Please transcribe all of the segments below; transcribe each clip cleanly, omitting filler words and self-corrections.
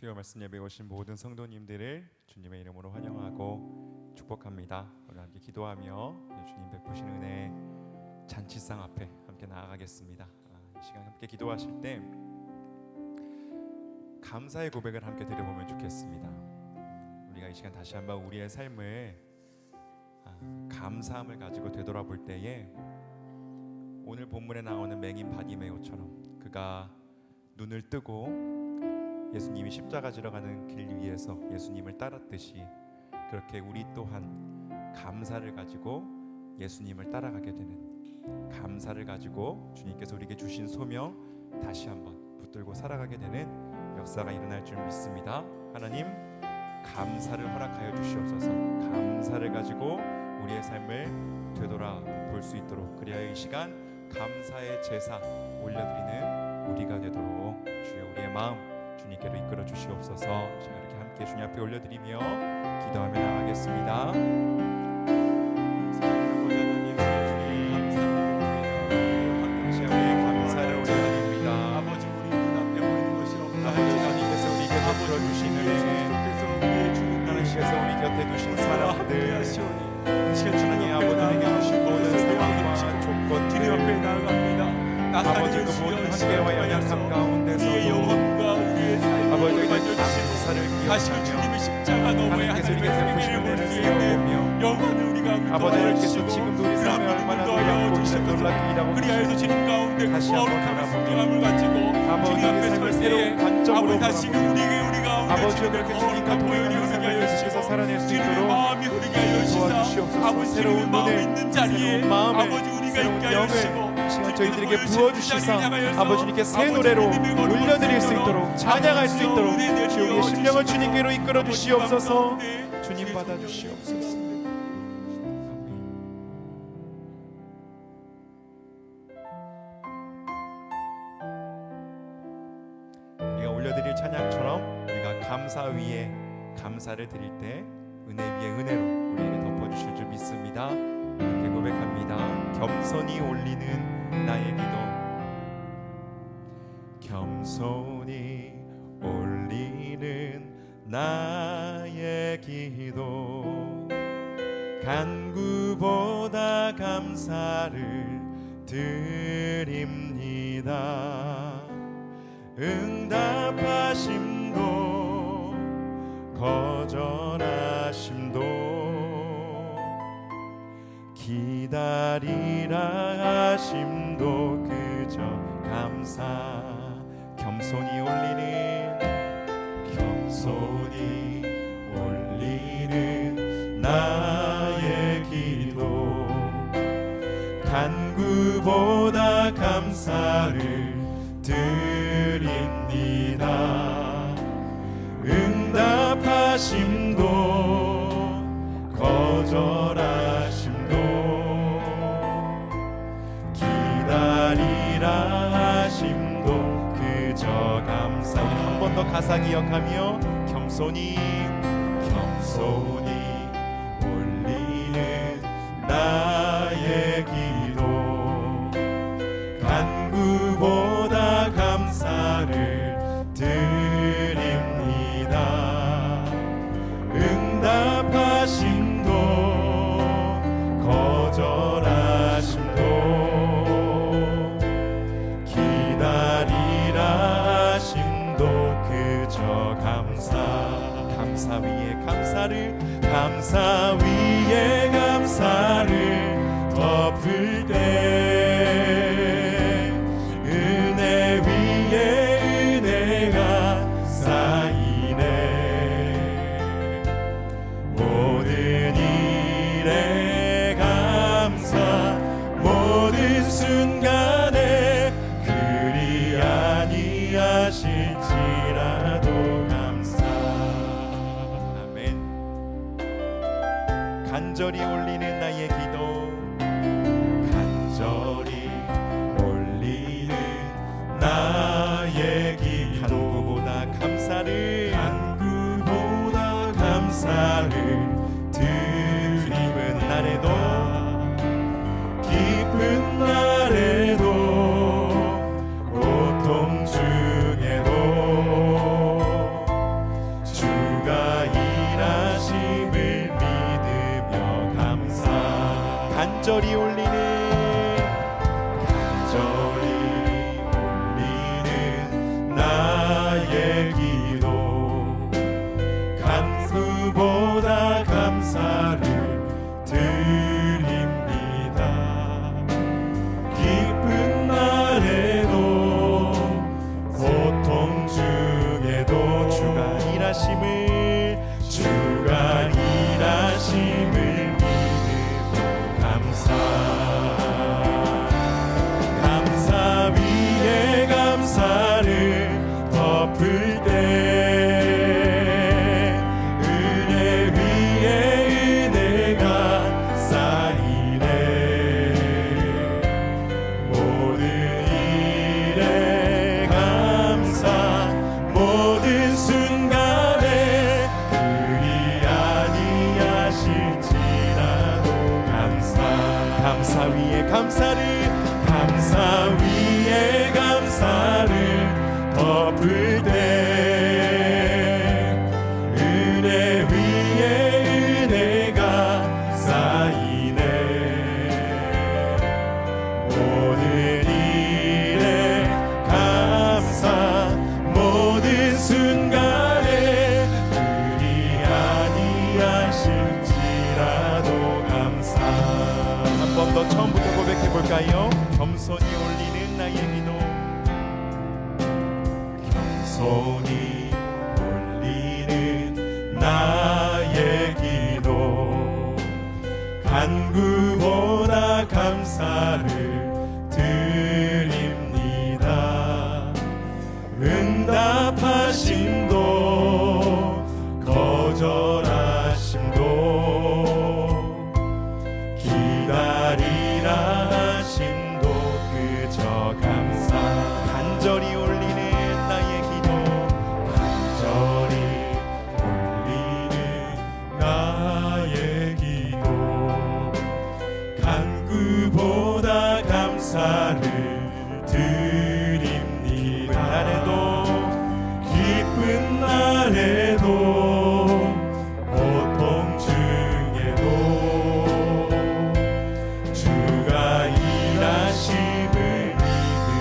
수요 말씀 예배에 오신 모든 성도님들을 주님의 이름으로 환영하고 축복합니다. 오늘 함께 기도하며 주님 베푸신 은혜 잔치상 앞에 함께 나아가겠습니다. 이 시간 함께 기도하실 때 감사의 고백을 함께 드려보면 좋겠습니다. 우리가 이 시간 다시 한번 우리의 삶을 감사함을 가지고 되돌아볼 때에 오늘 본문에 나오는 맹인 바디메오처럼 그가 눈을 뜨고 예수님이 십자가 지러 가는 길 위에서 예수님을 따랐듯이 그렇게 우리 또한 감사를 가지고 예수님을 따라가게 되는, 감사를 가지고 주님께서 우리에게 주신 소명 다시 한번 붙들고 살아가게 되는 역사가 일어날 줄 믿습니다. 하나님, 감사를 허락하여 주시옵소서. 감사를 가지고 우리의 삶을 되돌아볼 수 있도록, 그리하여 이 시간 감사의 제사 올려드리는 우리가 되도록 주여 우리의 마음 주님께로 이끌어 주시옵소서. 제가 이렇게 함께 주님 앞에 올려드리며 기도하며 나가겠습니다. 감사를 올려드립니다. 아버지, 우리 눈앞에 보이는 것이 없다. 아버지, 하나님께서 우리에게 베풀어 주신 은혜, 하나님께서 우리 곁에 두신 사람들, 하나님 아버지에게 주신 모든 상황과 조건 주님 앞에 나아갑니다. 아버지, 그 모든 한계와 연약함 가운데서도 아버지, 감사를 다시 주님의 십자가 너머에 하나님의 은혜를 볼 수 있는 영광을 우리가 아버지께서 지금도 우리 삶에 얼마나 놀랍고 놀랍게 일하고 그리하여서 주님 가운데 다시 한번 성경함을 가지고 주님 앞에 설 때에 아버지 다시금 우리 가운데 아버지가 그렇게 주님과 동행하는 삶을 계속해서 살아낼 수 있도록 마음이 흐르게 하여 주시사 아버지 주님의 마음이 있는 자리에 아버지 우리가 있게 하여 주시고 저희들에게 부어주시사 아버지님께 새 노래로 올려드릴 수 있도록, 찬양할 수 있도록 우리의 심령을 주님께로 이끌어 주시옵소서. 주님 받아 주시옵소서. 우리가 올려드릴 찬양처럼 우리가 감사 위에 감사를 드릴 때 은혜 위에 은혜로 우리에게 덮어주실 줄 믿습니다. 함께 고백합니다. 겸손히 올리는 나의 기도, 겸손히 올리는 나의 기도, 간구보다 감사를 드립니다. 응답하심도 거절하심도 기다리라 하심도 그저 감사. 겸손히 올리는 나의 기도, 간구보다 감사를 드립니다. 응답하심도 거절하심도 기다리라 하심도 그저 감사. 한 번 더 가사 기억하며 겸손히 올리는 나의 기도, 간구보다 감사를 드립니다. 응답하심도 거절하심도 기다리라 하심도 그저 감사. 감사 위에 감사를, 감사 위에 감사를 덮을 때 은혜 위에 은혜가 쌓이네. 모든 일에 감사, 모든 순간에 그리 아니하실지라도 감사. 아멘. 간절히 올리는 나의 기도, 간절히 올리는 나의 기도, 간구보다 감사를 드리는 날에도, 기쁜 날에도 모든 일에 감사 모든 순간에 그리 아니하실지라도 감사. 한 번 더 처음부터 고백해 볼까요? 겸손히 올리는 나의 기도, 겸손히 올리는 나의 기도, 간구보다 감사를 드립니다. 응답하심도 거절하심도 기다리라 하심도 그저 감사. 간절히 올리는 나의 기도, 간절히 올리는 나의 기도, 간구보다 감사를 드립니다. 기쁜 날에도 고통 중에도 주가 일하심을 믿음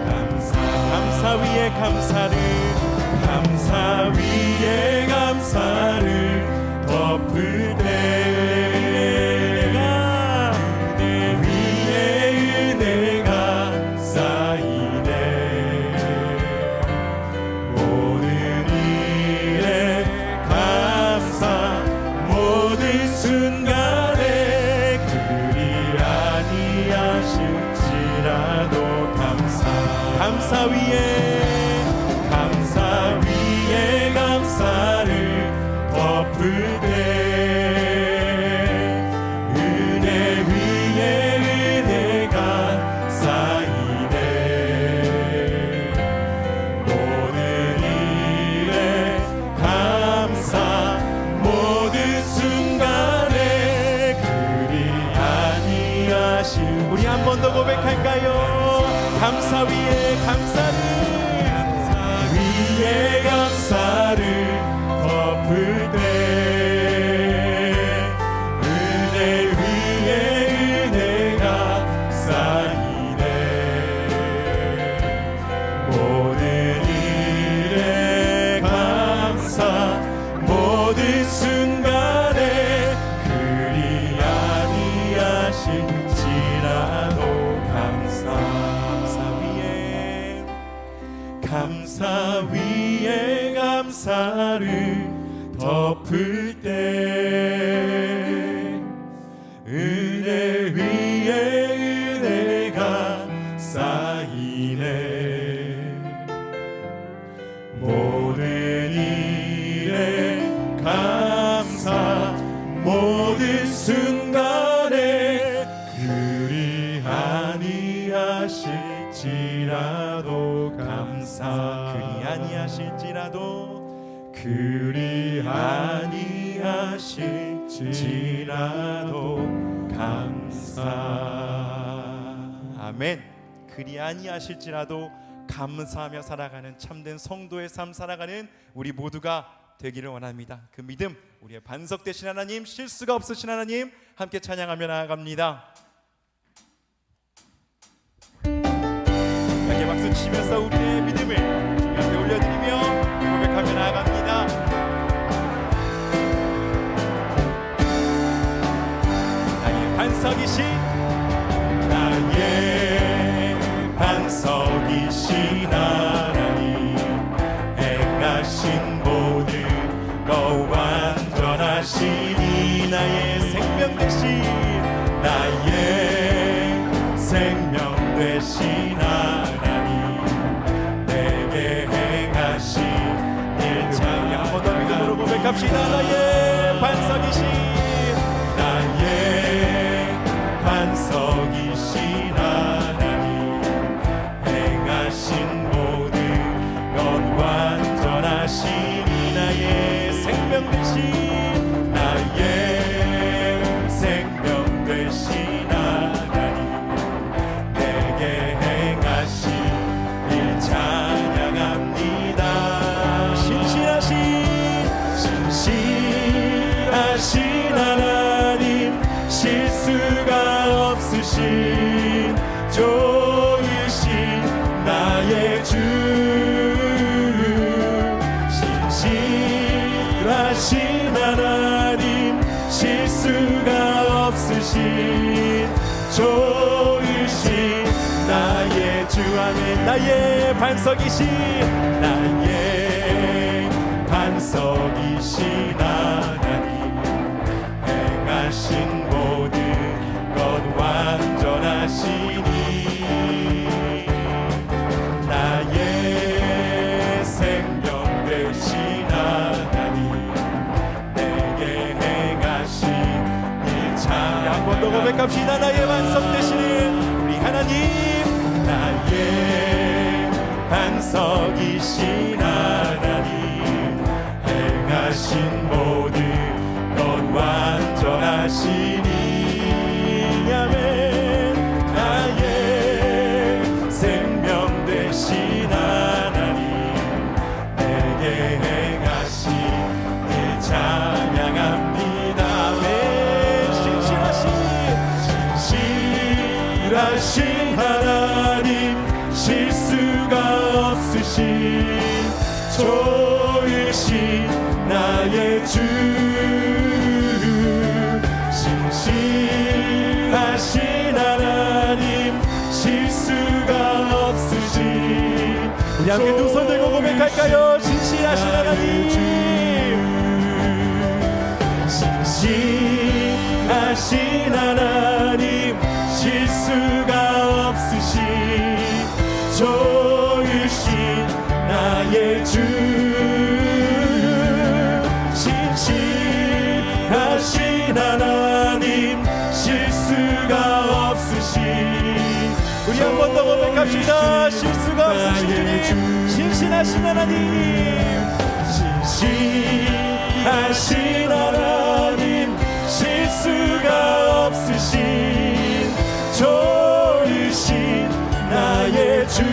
감사. 감사 위에 감사를, 감사 위에 감사를 덮을 때 감사 위에 감사를 덮을 때 은혜 위에 은혜가 쌓이네. 모든 일에 감사 모든 순간에 그리 아니하실. 우리 한 번 더 고백할까요? 감사 위에 감사를, 감사 위에 감사를 덮을 때 은혜 위에 은혜가 쌓이네. 모든 일에 감사 모든 순간에 그리 아니하실지라도 감사. 감사 위에 감사를 덮을 때 은혜 위에 은혜가 쌓이네. 모든 일에 감사 모든 순간에 그리 아니하실지라도 감사. 그리 아니하실지라도 그리 아니하실지라도 감사. 아멘. 그리 아니하실지라도 감사하며 살아가는 참된 성도의 삶 살아가는 우리 모두가 되기를 원합니다. 그 믿음 우리의 반석 되신 하나님, 실수가 없으신 하나님 함께 찬양하며 나아갑니다. 함께 박수 치면서 우리의 믿음을 주님 앞에 올려드리며 고백하며 나아갑니다. 나의 반석이신, 나의 반석이신 하나님, 행하신 모든 거 완전하시니 나의 생명 되신, 나의 생명 되신 하나님, 내게 행하신 일 참. 한 번 더 믿음으로 고백합시다. 나의 반석이신, 나의 반석이신 하나님, 행하신 모든 것 완전하시니 나의 생명 되신, 나의 생명 되신 하나님, 내게 나의 주 아멘. 나의 반석이신 나의 반석이신 하나님 행하신 모든 것 완전하시니 나의 생명 되신 하나님 내게 행하신 일참 한 번 더 고백합시다. 나의 반석 되시는 우리 하나님 나의 반석이신 하나님 행하신 모든 것 완전하시니 아멘. 나의 생명 되신 하나님 내게 행하신 일 찬양합니다. 아멘. 신실하신 하나님 실수가 없으신 좋으신 나의 주 신실하신 하나님 실수가 없으신 우리 함께 두 손 들고 고백할까요? 신실하신 하나님 신실하신 하나님 실수가 없으신 좋으신 나의 주 신실하신 하나님 실수가 없으신 우리 한 번 더 고백합시다. 실수가 없으신 주님 신실하신 하나님 신실하신 하나님 실수가 없으신 좋으신 나의 주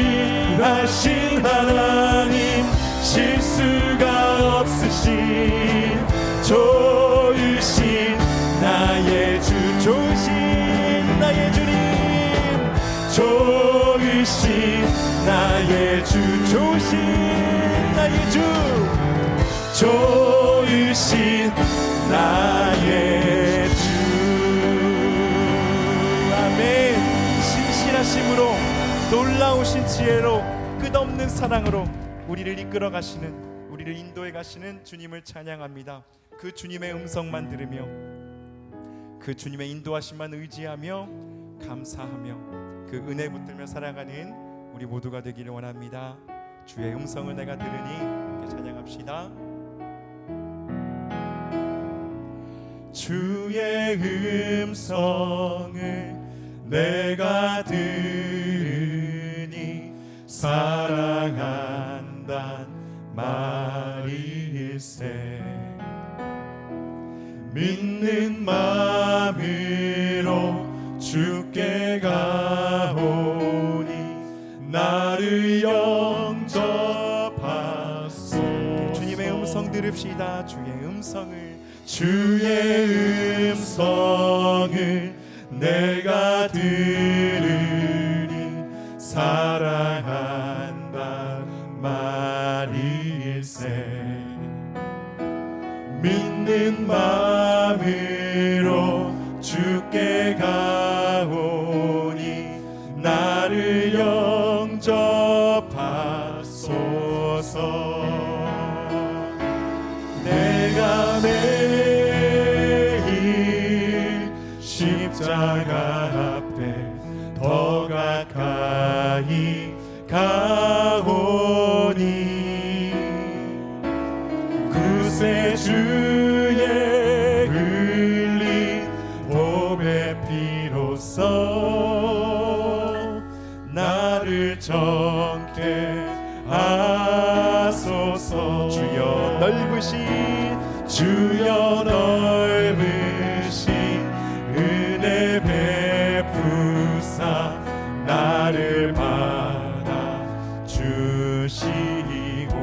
신실하신 하나님 실수가 없으신 좋으신 나의 주 좋으신 나의 주님 좋으신 나의 주 좋으신 나의 주 좋으신 나의 주 아멘. 신실하심으로 놀라우신 지혜로 끝없는 사랑으로 우리를 이끌어 가시는 우리를 인도해 가시는 주님을 찬양합니다. 그 주님의 음성만 들으며 그 주님의 인도하심만 의지하며 감사하며 그 은혜 붙들며 살아가는 우리 모두가 되기를 원합니다. 주의 음성을 내가 들으니 함께 찬양합시다. 주의 음성을 내가 들으니 사랑한단 말일세 믿는 마음으로 주께 가오니 나를 영접하소. 주님의 음성 들읍시다. 주의 음성을 내가 들으니 사랑한다 말일세 믿는 마음으로 주께 가오니 나를 영접하소서. 내가 매일 십자가 앞에 더 가까이 가오니 구세주의 흘린 보배 피로써 나를 정케 하소서. 주여 넓으신 은혜 베푸사 나를 받아 주시고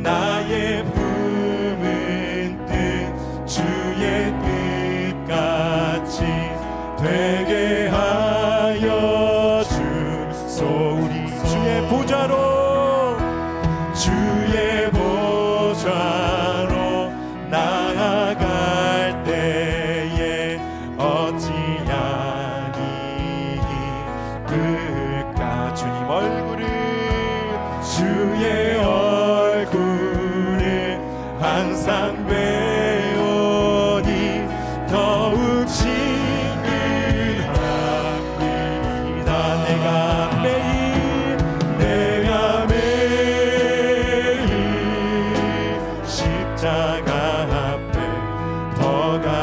나의 품은 뜻 주의 뜻같이 되게 하여 주소. 우리 주의 보좌로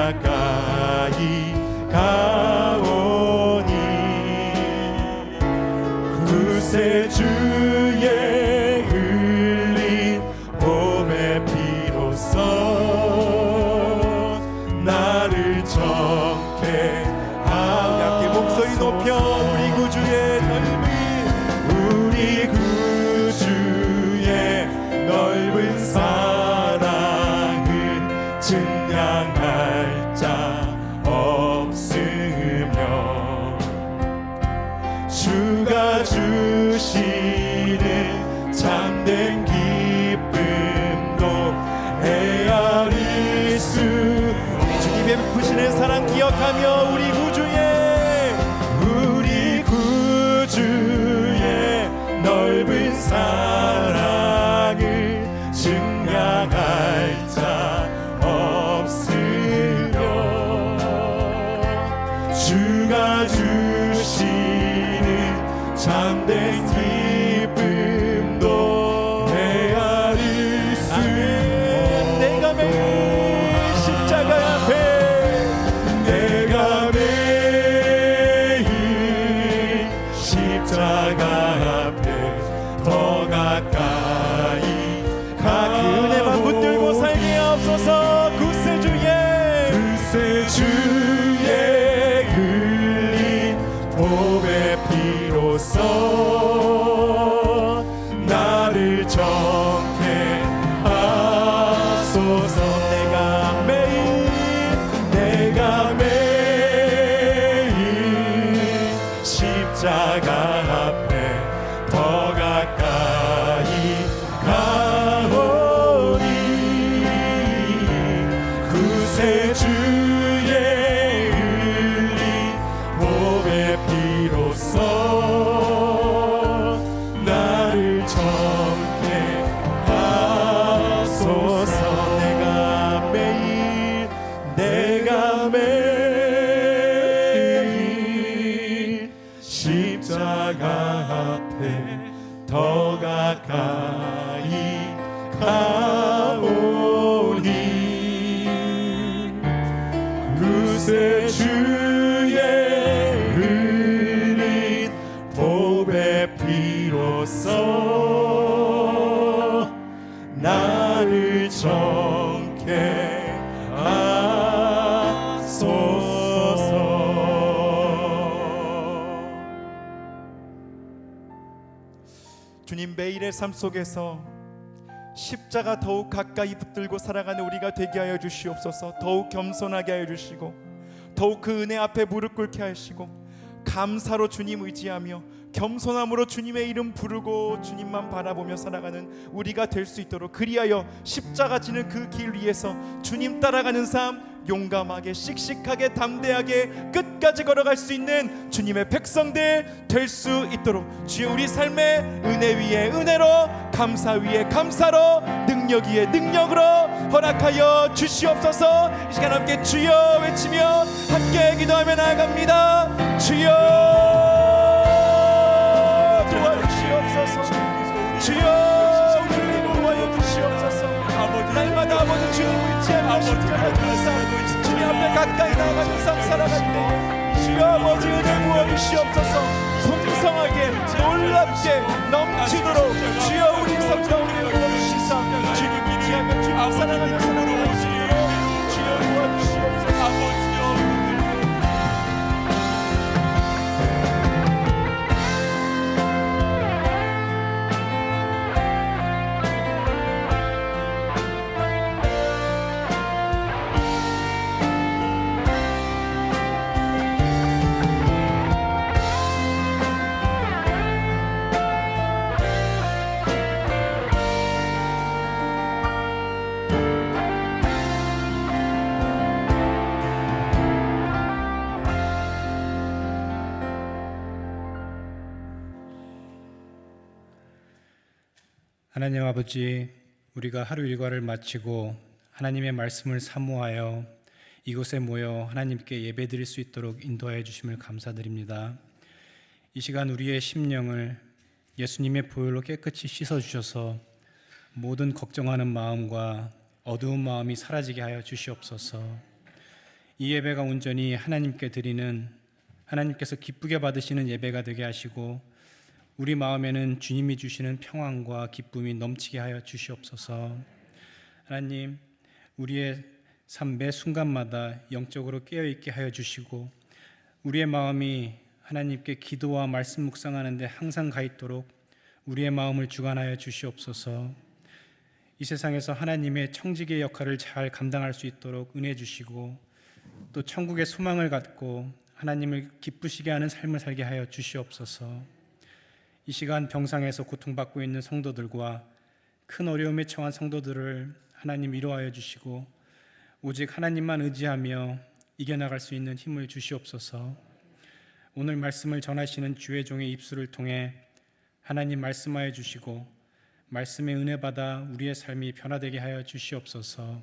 가까이 가오니 구세주의 흘린 봄의 피로써 나를 정케 하오니 함께 목소리 높여 우리 구주의 넓은 사랑은 증량할 자 없으며 주가 주시는 참된 기쁨도 헤아릴 수 우리 주님의 베푸시는 사랑 기억하며 우리 구주의 넓은 사랑을 증량할 자 없으며 주가 주시는 참된 기쁨도 헤아릴 수 내가 매일 십자가 앞에 내가 매일 십자가 앞에 더 가까이 가 그 은혜만 붙들고 살게 하옵소서. 구세주의 흘린 봄의 피로써 나를 정케 하소서. 내가 매일 십자가 앞에 더 가까이 가오니 구세주의 흘린 봄의 피로써 나를 정케 하소서. 내가 매일 십자가 앞에 더 가까이 가오니 구세주의 흘린 봄의 피로써 나를 정케 하소서. 주님, 매일의 삶 속에서 십자가 더욱 가까이 붙들고 살아가는 우리가 되게 하여 주시옵소서. 더욱 겸손하게 하여 주시고 더욱 그 은혜 앞에 무릎 꿇게 하시고 감사로 주님 의지하며 겸손함으로 주님의 이름 부르고 주님만 바라보며 살아가는 우리가 될 수 있도록, 그리하여 십자가 지는 그 길 위에서 주님 따라가는 삶 용감하게 씩씩하게 담대하게 끝까지 걸어갈 수 있는 주님의 백성들 될 수 있도록 주여 우리 삶의 은혜 위에 은혜로, 감사 위에 감사로, 능력 위에 능력으로 허락하여 주시옵소서. 이 시간 함께 주여 외치며 함께 기도하며 나아갑니다. 주여 도와주시옵소서. 주여 우리를 도와주시옵소서. 날마다 아버지 주님 의지하며 십자가 그 삶 주님 앞에 가까이 나아가는 삶 살아갈 때 주여 아버지 은혜 부어주시옵소서. 풍성하게 놀랍게 넘치도록 주여 우리 삶 가운데 부어주시사 주님 의지하며 주님 사랑하며 살아가는 주여 도와주시옵소서. 하나님 아버지, 우리가 하루 일과를 마치고 하나님의 말씀을 사모하여 이곳에 모여 하나님께 예배드릴 수 있도록 인도하여 주심을 감사드립니다. 이 시간 우리의 심령을 예수님의 보혈로 깨끗이 씻어주셔서 모든 걱정하는 마음과 어두운 마음이 사라지게 하여 주시옵소서. 이 예배가 온전히 하나님께 드리는, 하나님께서 기쁘게 받으시는 예배가 되게 하시고 우리 마음에는 주님이 주시는 평안과 기쁨이 넘치게 하여 주시옵소서. 하나님, 우리의 삶 매 순간마다 영적으로 깨어있게 하여 주시고 우리의 마음이 하나님께 기도와 말씀 묵상하는 데 항상 가 있도록 우리의 마음을 주관하여 주시옵소서. 이 세상에서 하나님의 청지기의 역할을 잘 감당할 수 있도록 은혜 주시고 또 천국의 소망을 갖고 하나님을 기쁘시게 하는 삶을 살게 하여 주시옵소서. 이 시간 병상에서 고통받고 있는 성도들과 큰 어려움에 처한 성도들을 하나님 위로하여 주시고 오직 하나님만 의지하며 이겨나갈 수 있는 힘을 주시옵소서. 오늘 말씀을 전하시는 주의 종의 입술을 통해 하나님 말씀하여 주시고 말씀의 은혜 받아 우리의 삶이 변화되게 하여 주시옵소서.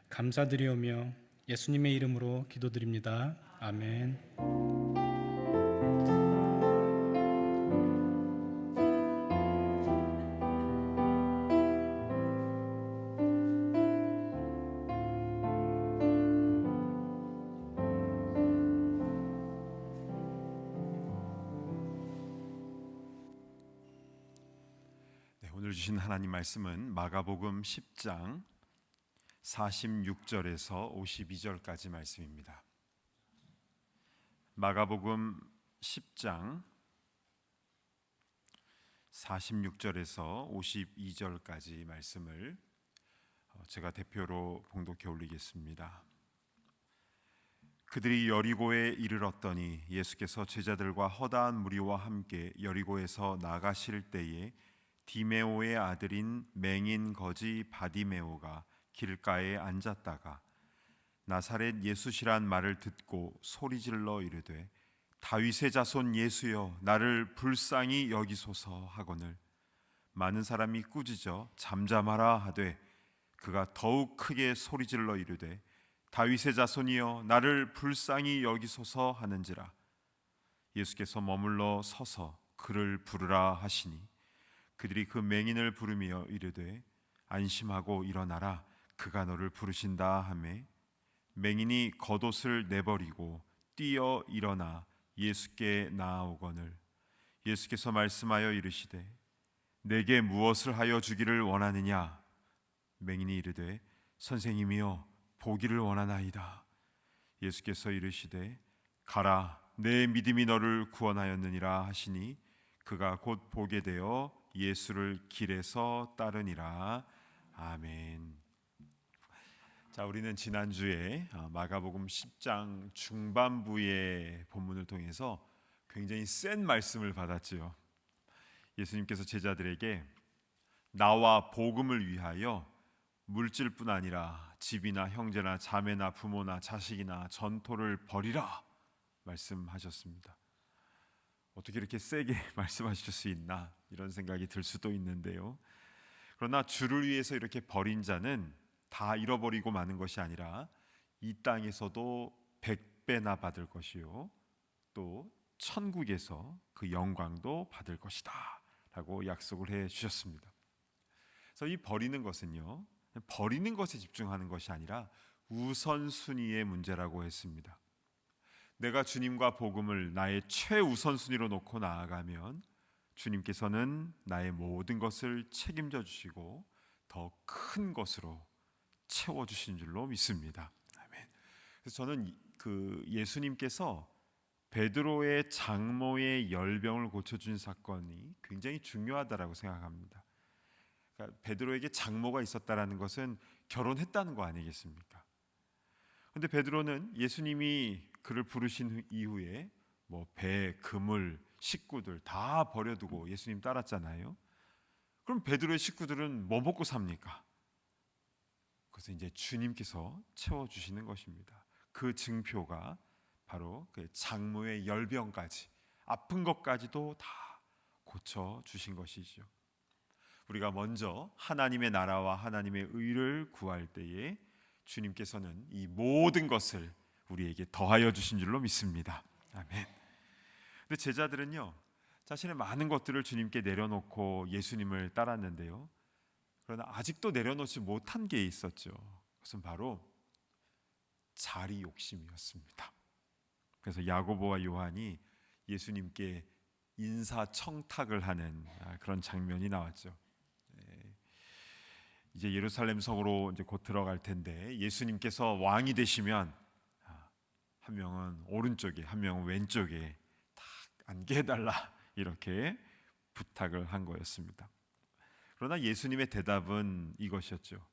감사드리오며 예수님의 이름으로 기도드립니다. 아멘. 오늘 주신 하나님 말씀은 마가복음 10장 46절에서 52절까지 말씀입니다. 마가복음 10장 46절에서 52절까지 말씀을 제가 대표로 봉독해 올리겠습니다. 그들이 여리고에 이르렀더니 예수께서 제자들과 허다한 무리와 함께 여리고에서 나가실 때에 디메오의 아들인 맹인 거지 바디메오가 길가에 앉았다가 나사렛 예수시란 말을 듣고 소리질러 이르되 다윗의 자손 예수여 나를 불쌍히 여기소서 하거늘 많은 사람이 꾸짖어 잠잠하라 하되 그가 더욱 크게 소리질러 이르되 다윗의 자손이여 나를 불쌍히 여기소서 하는지라. 예수께서 머물러 서서 그를 부르라 하시니 그들이 그 맹인을 부르며 이르되 안심하고 일어나라 그가 너를 부르신다 하매 맹인이 겉옷을 내버리고 뛰어 일어나 예수께 나아오거늘 예수께서 말씀하여 이르시되 내게 무엇을 하여 주기를 원하느냐. 맹인이 이르되 선생님이여 보기를 원하나이다. 예수께서 이르시되 가라 내 믿음이 너를 구원하였느니라 하시니 그가 곧 보게 되어 예수를 길에서 따르니라. 아멘. 자, 우리는 지난주에 마가복음 10장 중반부의 본문을 통해서 굉장히 센 말씀을 받았지요. 예수님께서 제자들에게 나와 복음을 위하여 물질뿐 아니라 집이나 형제나 자매나 부모나 자식이나 전토를 버리라 말씀하셨습니다. 어떻게 이렇게 세게 말씀하실 수 있나 이런 생각이 들 수도 있는데요. 그러나 주를 위해서 이렇게 버린 자는 다 잃어버리고 마는 것이 아니라 이 땅에서도 100배나 받을 것이요 또 천국에서 그 영광도 받을 것이다 라고 약속을 해 주셨습니다. 그래서 이 버리는 것은요 버리는 것에 집중하는 것이 아니라 우선순위의 문제라고 했습니다. 내가 주님과 복음을 나의 최우선순위로 놓고 나아가면 주님께서는 나의 모든 것을 책임져 주시고 더 큰 것으로 채워주신 줄로 믿습니다. 아멘. 그래서 저는 그 예수님께서 베드로의 장모의 열병을 고쳐준 사건이 굉장히 중요하다라고 생각합니다. 그러니까 베드로에게 장모가 있었다라는 것은 결혼했다는 거 아니겠습니까? 그런데 베드로는 예수님이 그를 부르신 이후에 뭐 배, 그물, 식구들 다 버려두고 예수님 따랐잖아요. 그럼 베드로의 식구들은 뭐 먹고 삽니까? 그래서 이제 주님께서 채워주시는 것입니다. 그 증표가 바로 그 장모의 열병까지 아픈 것까지도 다 고쳐주신 것이죠. 우리가 먼저 하나님의 나라와 하나님의 의를 구할 때에 주님께서는 이 모든 것을 우리에게 더하여 주신 줄로 믿습니다. 아멘. 근데 제자들은요 자신의 많은 것들을 주님께 내려놓고 예수님을 따랐는데요. 그러나 아직도 내려놓지 못한 게 있었죠. 그것은 바로 자리 욕심이었습니다. 그래서 야고보와 요한이 예수님께 인사청탁을 하는 그런 장면이 나왔죠. 이제 예루살렘 성으로 이제 곧 들어갈 텐데 예수님께서 왕이 되시면 한 명은 오른쪽에 한 명은 왼쪽에 딱 앉게 해달라 이렇게 부탁을 한 거였습니다. 그러나 예수님의 대답은 이것이었죠.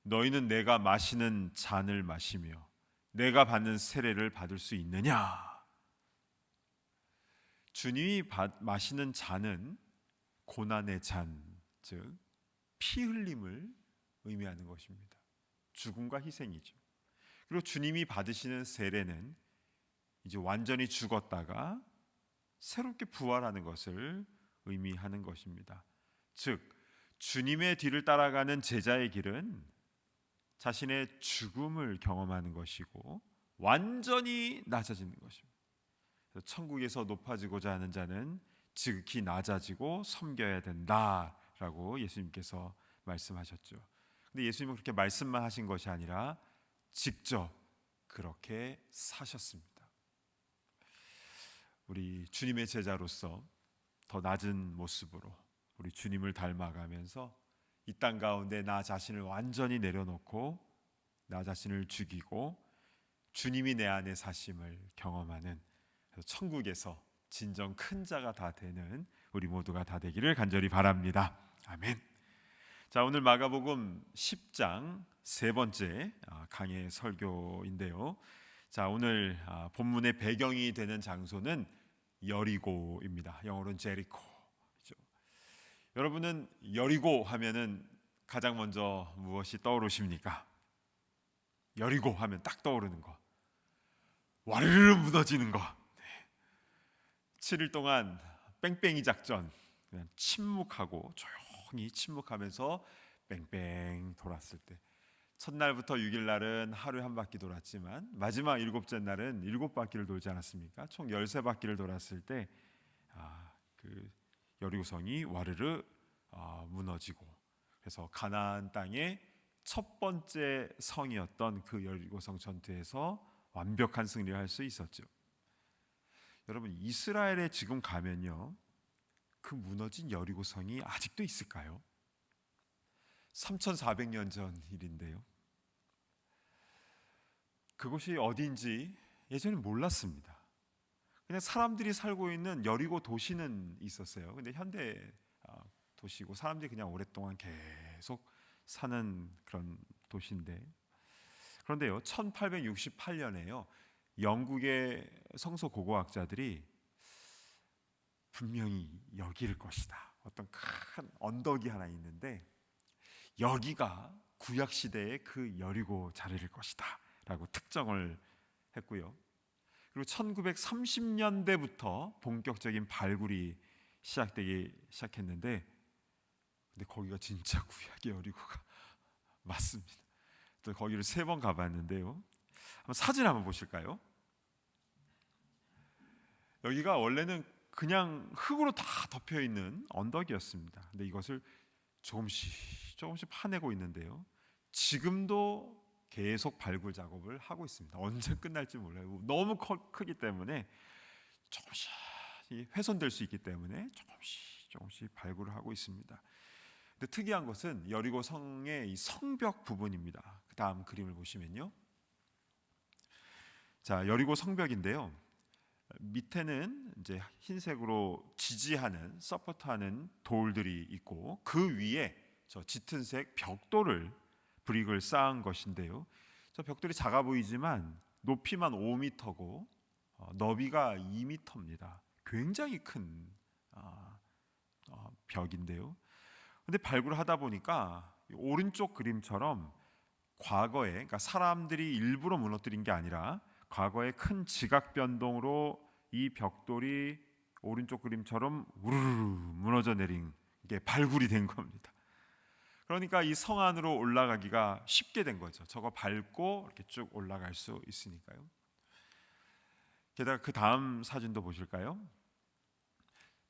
너희는 내가 마시는 잔을 마시며 내가 받는 세례를 받을 수 있느냐? 주님이 마시는 잔은 고난의 잔, 즉 피 흘림을 의미하는 것입니다. 죽음과 희생이죠. 그리고 주님이 받으시는 세례는 이제 완전히 죽었다가 새롭게 부활하는 것을 의미하는 것입니다. 즉 주님의 뒤를 따라가는 제자의 길은 자신의 죽음을 경험하는 것이고 완전히 낮아지는 것입니다. 그래서 천국에서 높아지고자 하는 자는 지극히 낮아지고 섬겨야 된다라고 예수님께서 말씀하셨죠. 근데 예수님은 그렇게 말씀만 하신 것이 아니라 직접 그렇게 사셨습니다. 우리 주님의 제자로서 더 낮은 모습으로 우리 주님을 닮아가면서 이 땅 가운데 나 자신을 완전히 내려놓고 나 자신을 죽이고 주님이 내 안에 사심을 경험하는 천국에서 진정 큰 자가 다 되는 우리 모두가 다 되기를 간절히 바랍니다. 아멘. 자, 오늘 마가복음 10장 세 번째 강해 설교인데요. 자, 오늘 본문의 배경이 되는 장소는 여리고입니다. 영어로는 제리코. 여러분은 여리고 하면은 가장 먼저 무엇이 떠오르십니까? 여리고 하면 딱 떠오르는 거. 와르르 무너지는 거. 7일 동안 뺑뺑이 작전, 그냥 침묵하고 조용히 침묵하면서 뺑뺑 돌았을 때, 첫날부터 6일 날은 하루에 한 바퀴 돌았지만 마지막 7째 날은 7바퀴를 돌지 않았습니까? 총 13바퀴를 돌았을 때 그 여리고성이 와르르 무너지고, 그래서 가나안 땅의 첫 번째 성이었던 그 여리고성 전투에서 완벽한 승리를 할 수 있었죠. 여러분, 이스라엘에 지금 가면요, 그 무너진 여리고성이 아직도 있을까요? 3,400년 전 일인데요. 그곳이 어디인지 예전에 몰랐습니다. 그냥 사람들이 살고 있는 여리고 도시는 있었어요. 근데 현대 도시고 사람들이 그냥 오랫동안 계속 사는 그런 도시인데, 그런데요, 1868년에요 영국의 성서 고고학자들이 분명히 여기일 것이다, 어떤 큰 언덕이 하나 있는데 여기가 구약시대의 그 여리고 자리일 것이다 라고 특정을 했고요. 그리고 1930년대부터 본격적인 발굴이 시작되기 시작했는데, 근데 거기가 진짜 구약의 여리고가 맞습니다. 또 거기를 3번 가봤는데요. 한번 사진 한번 보실까요? 여기가 원래는 그냥 흙으로 다 덮여 있는 언덕이었습니다. 근데 이것을 조금씩 파내고 있는데요. 지금도 계속 발굴 작업을 하고 있습니다. 언제 끝날지 몰라요. 너무 크기 때문에 조금씩 훼손될 수 있기 때문에 조금씩 발굴을 하고 있습니다. 근데 특이한 것은 여리고 성의 이 성벽 부분입니다. 그 다음 그림을 보시면요. 자, 여리고 성벽인데요. 밑에는 이제 흰색으로 지지하는, 서포트하는 돌들이 있고, 그 위에 저 짙은색 벽돌을, 브릭을 쌓은 것인데요. 저 벽돌이 작아 보이지만 높이만 5m고 너비가 2m입니다. 굉장히 큰 벽인데요. 근데 발굴하다 보니까 오른쪽 그림처럼 과거에, 그러니까 사람들이 일부러 무너뜨린 게 아니라 과거에 큰 지각 변동으로 이 벽돌이 오른쪽 그림처럼 우르르 무너져 내린 게 발굴이 된 겁니다. 그러니까 이 성 안으로 올라가기가 쉽게 된 거죠. 저거 밟고 이렇게 쭉 올라갈 수 있으니까요. 게다가 그 다음 사진도 보실까요?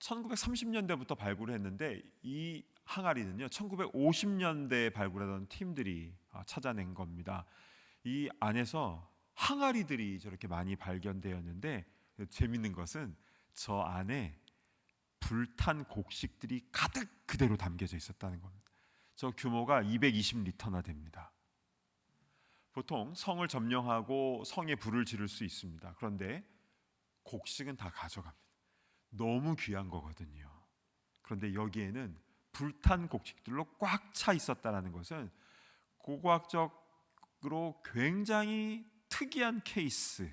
1930년대부터 발굴을 했는데 이 항아리는요 1950년대에 발굴하던 팀들이 찾아낸 겁니다. 이 안에서 항아리들이 저렇게 많이 발견되었는데 재밌는 것은 저 안에 불탄 곡식들이 가득 그대로 담겨져 있었다는 겁니다. 저 규모가 220리터나 됩니다. 보통 성을 점령하고 성에 불을 지를 수 있습니다. 그런데 곡식은 다 가져갑니다. 너무 귀한 거거든요. 그런데 여기에는 불탄 곡식들로 꽉 차 있었다는 것은 고고학적으로 굉장히 특이한 케이스인데요.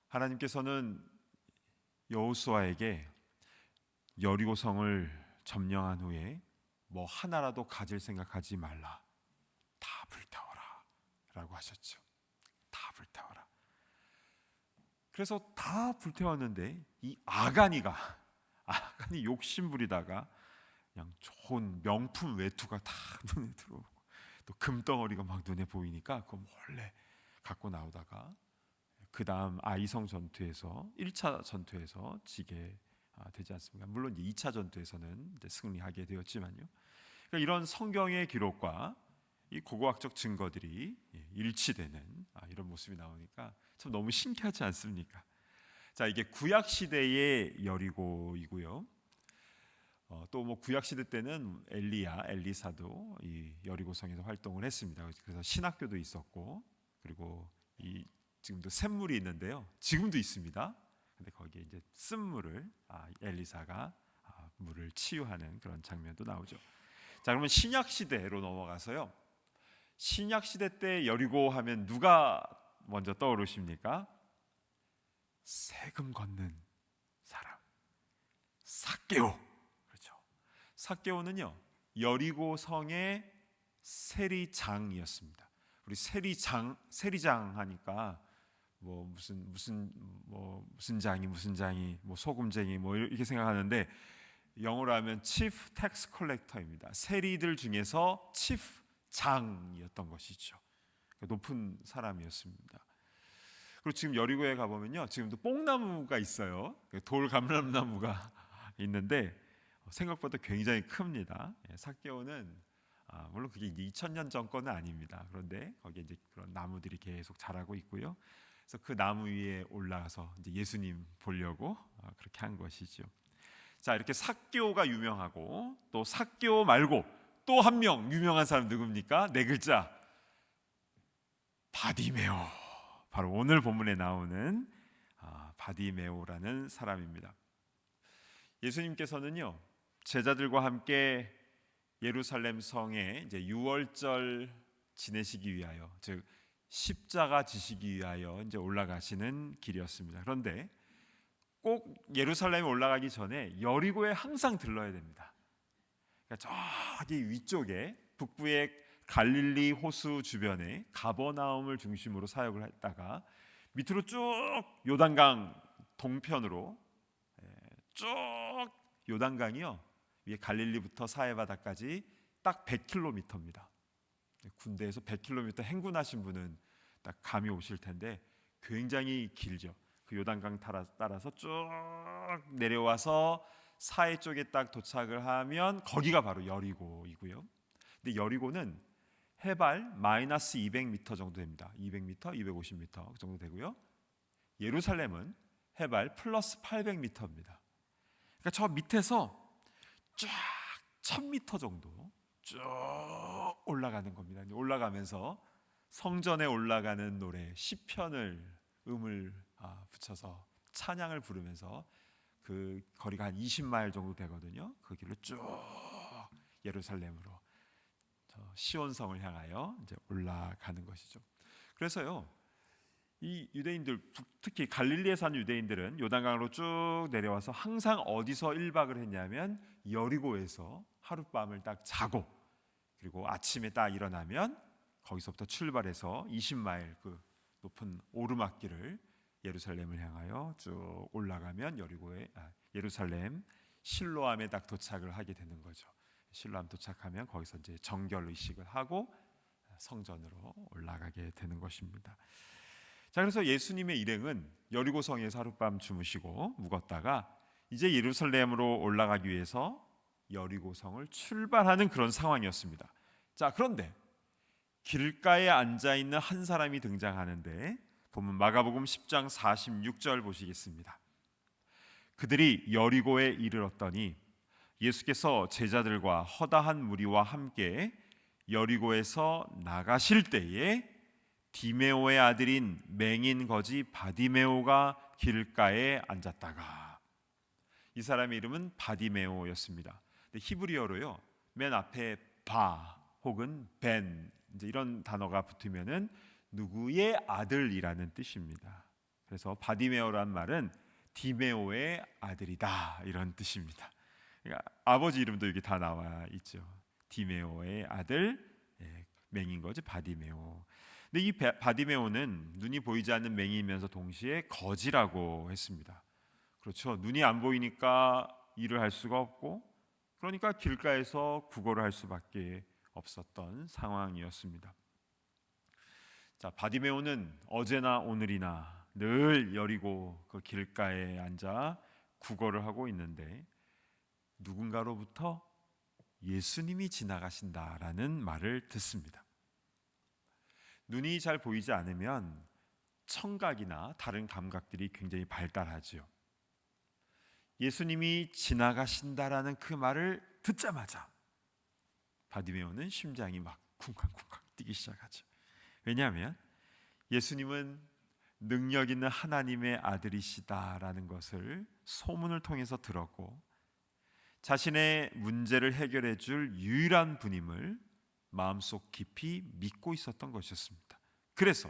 하나님께서는 여호수아에게 여리고성을 점령한 후에 뭐 하나라도 가질 생각하지 말라, 다 불태워라 라고 하셨죠. 다 불태워라. 그래서 다 불태웠는데 이 아간이 욕심부리다가 그냥 좋은 명품 외투가 다 눈에 들어오고 또 금덩어리가 막 눈에 보이니까 그거 몰래 갖고 나오다가 그 다음 아이성 전투에서 1차 전투에서 지게 되지 않습니까? 물론 2차 전투에서는 이제 승리하게 되었지만요. 그러니까 이런 성경의 기록과 이 고고학적 증거들이 일치되는 이런 모습이 나오니까 참 너무 신기하지 않습니까? 자, 이게 구약 시대의 여리고이고요. 또 뭐 구약 시대 때는 엘리사도 이 여리고성에서 활동을 했습니다. 그래서 신학교도 있었고, 그리고 이 지금도 샘물이 있는데요. 지금도 있습니다. 근데 거기에 이제 쓴물을 엘리사가 물을 치유하는 그런 장면도 나오죠. 자, 그러면 신약 시대로 넘어가서요. 신약 시대 때 여리고 하면 누가 먼저 떠오르십니까? 세금 걷는 사람, 삭개오. 그렇죠. 삭개오는요, 여리고 성의 세리장이었습니다. 우리 세리장 하니까 뭐 무슨 장이 뭐 소금쟁이 뭐 이렇게 생각하는데, 영어로 하면 Chief Tax Collector입니다. 세리들 중에서 Chief 장이었던 것이죠. 높은 사람이었습니다. 그리고 지금 여리고에 가보면요, 지금도 뽕나무가 있어요. 돌 감람나무가 있는데 생각보다 굉장히 큽니다. 삭개오는 물론 그게 2000년 전 거는 아닙니다. 그런데 거기에 이제 그런 나무들이 계속 자라고 있고요. 그래서 그 나무 위에 올라가서 이제 예수님 보려고 그렇게 한 것이죠. 자, 이렇게 삭개오가 유명하고, 또 삭개오 말고 또 한 명 유명한 사람 누굽니까? 네 글자, 바디메오. 바로 오늘 본문에 나오는 바디메오라는 사람입니다. 예수님께서는요, 제자들과 함께 예루살렘 성에 이제 유월절 지내시기 위하여, 즉 십자가 지시기 위하여 이제 올라가시는 길이었습니다. 그런데 꼭 예루살렘에 올라가기 전에 여리고에 항상 들러야 됩니다. 그러니까 저기 위쪽에 북부의 갈릴리 호수 주변에 가버나움을 중심으로 사역을 했다가 밑으로 쭉 요단강 동편으로 쭉 요단강이요, 위에 갈릴리부터 사해바다까지 딱 100km입니다. 군대에서 100km 행군하신 분은 딱 감이 오실 텐데 굉장히 길죠. 그 요단강 따라서 쭉 내려와서 사해 쪽에 딱 도착을 하면 거기가 바로 여리고이고요. 근데 여리고는 해발 마이너스 200m 정도 됩니다. 200m, 250m 정도 되고요. 예루살렘은 해발 플러스 800m입니다. 그러니까 저 밑에서 쫙 1000m 정도 쭉 올라가는 겁니다. 올라가면서 성전에 올라가는 노래 시편을 음을 붙여서 찬양을 부르면서 그 거리가 한 20마일 정도 되거든요. 그 길로 쭉 예루살렘으로 시온성을 향하여 이제 올라가는 것이죠. 그래서요, 이 유대인들, 특히 갈릴리에 사는 유대인들은 요단강으로 쭉 내려와서 항상 어디서 1박을 했냐면 여리고에서 하룻밤을 딱 자고, 그리고 아침에 딱 일어나면 거기서부터 출발해서 20마일 그 높은 오르막길을 예루살렘을 향하여 쭉 올라가면 예루살렘 실로암에 딱 도착을 하게 되는 거죠. 실로암 도착하면 거기서 이제 정결 의식을 하고 성전으로 올라가게 되는 것입니다. 자, 그래서 예수님의 일행은 여리고성에서 하룻밤 주무시고 묵었다가 이제 예루살렘으로 올라가기 위해서 여리고성을 출발하는 그런 상황이었습니다. 자, 그런데 길가에 앉아 있는 한 사람이 등장하는데 보면 마가복음 10장 46절 보시겠습니다. 그들이 여리고에 이르렀더니 예수께서 제자들과 허다한 무리와 함께 여리고에서 나가실 때에 디메오의 아들인 맹인 거지 바디메오가 길가에 앉았다가, 이 사람의 이름은 바디메오였습니다. 히브리어로요, 맨 앞에 바 혹은 벤 이제 이런 단어가 붙으면은 누구의 아들이라는 뜻입니다. 그래서 바디메오란 말은 디메오의 아들이다 이런 뜻입니다. 그러니까 아버지 이름도 여기 다 나와 있죠. 디메오의 아들, 맹인 거지 바디메오. 근데 이 바디메오는 눈이 보이지 않는 맹인이면서 동시에 거지라고 했습니다. 그렇죠. 눈이 안 보이니까 일을 할 수가 없고, 그러니까 길가에서 구걸을 할 수밖에 없었던 상황이었습니다. 자, 바디메오는 어제나 오늘이나 늘 여리고 그 길가에 앉아 구걸을 하고 있는데 누군가로부터 예수님이 지나가신다라는 말을 듣습니다. 눈이 잘 보이지 않으면 청각이나 다른 감각들이 굉장히 발달하죠. 예수님이 지나가신다라는 그 말을 듣자마자 바디메오는 심장이 막 쿵쾅쿵쾅 뛰기 시작하죠. 왜냐하면 예수님은 능력 있는 하나님의 아들이시다라는 것을 소문을 통해서 들었고, 자신의 문제를 해결해 줄 유일한 분임을 마음속 깊이 믿고 있었던 것이었습니다. 그래서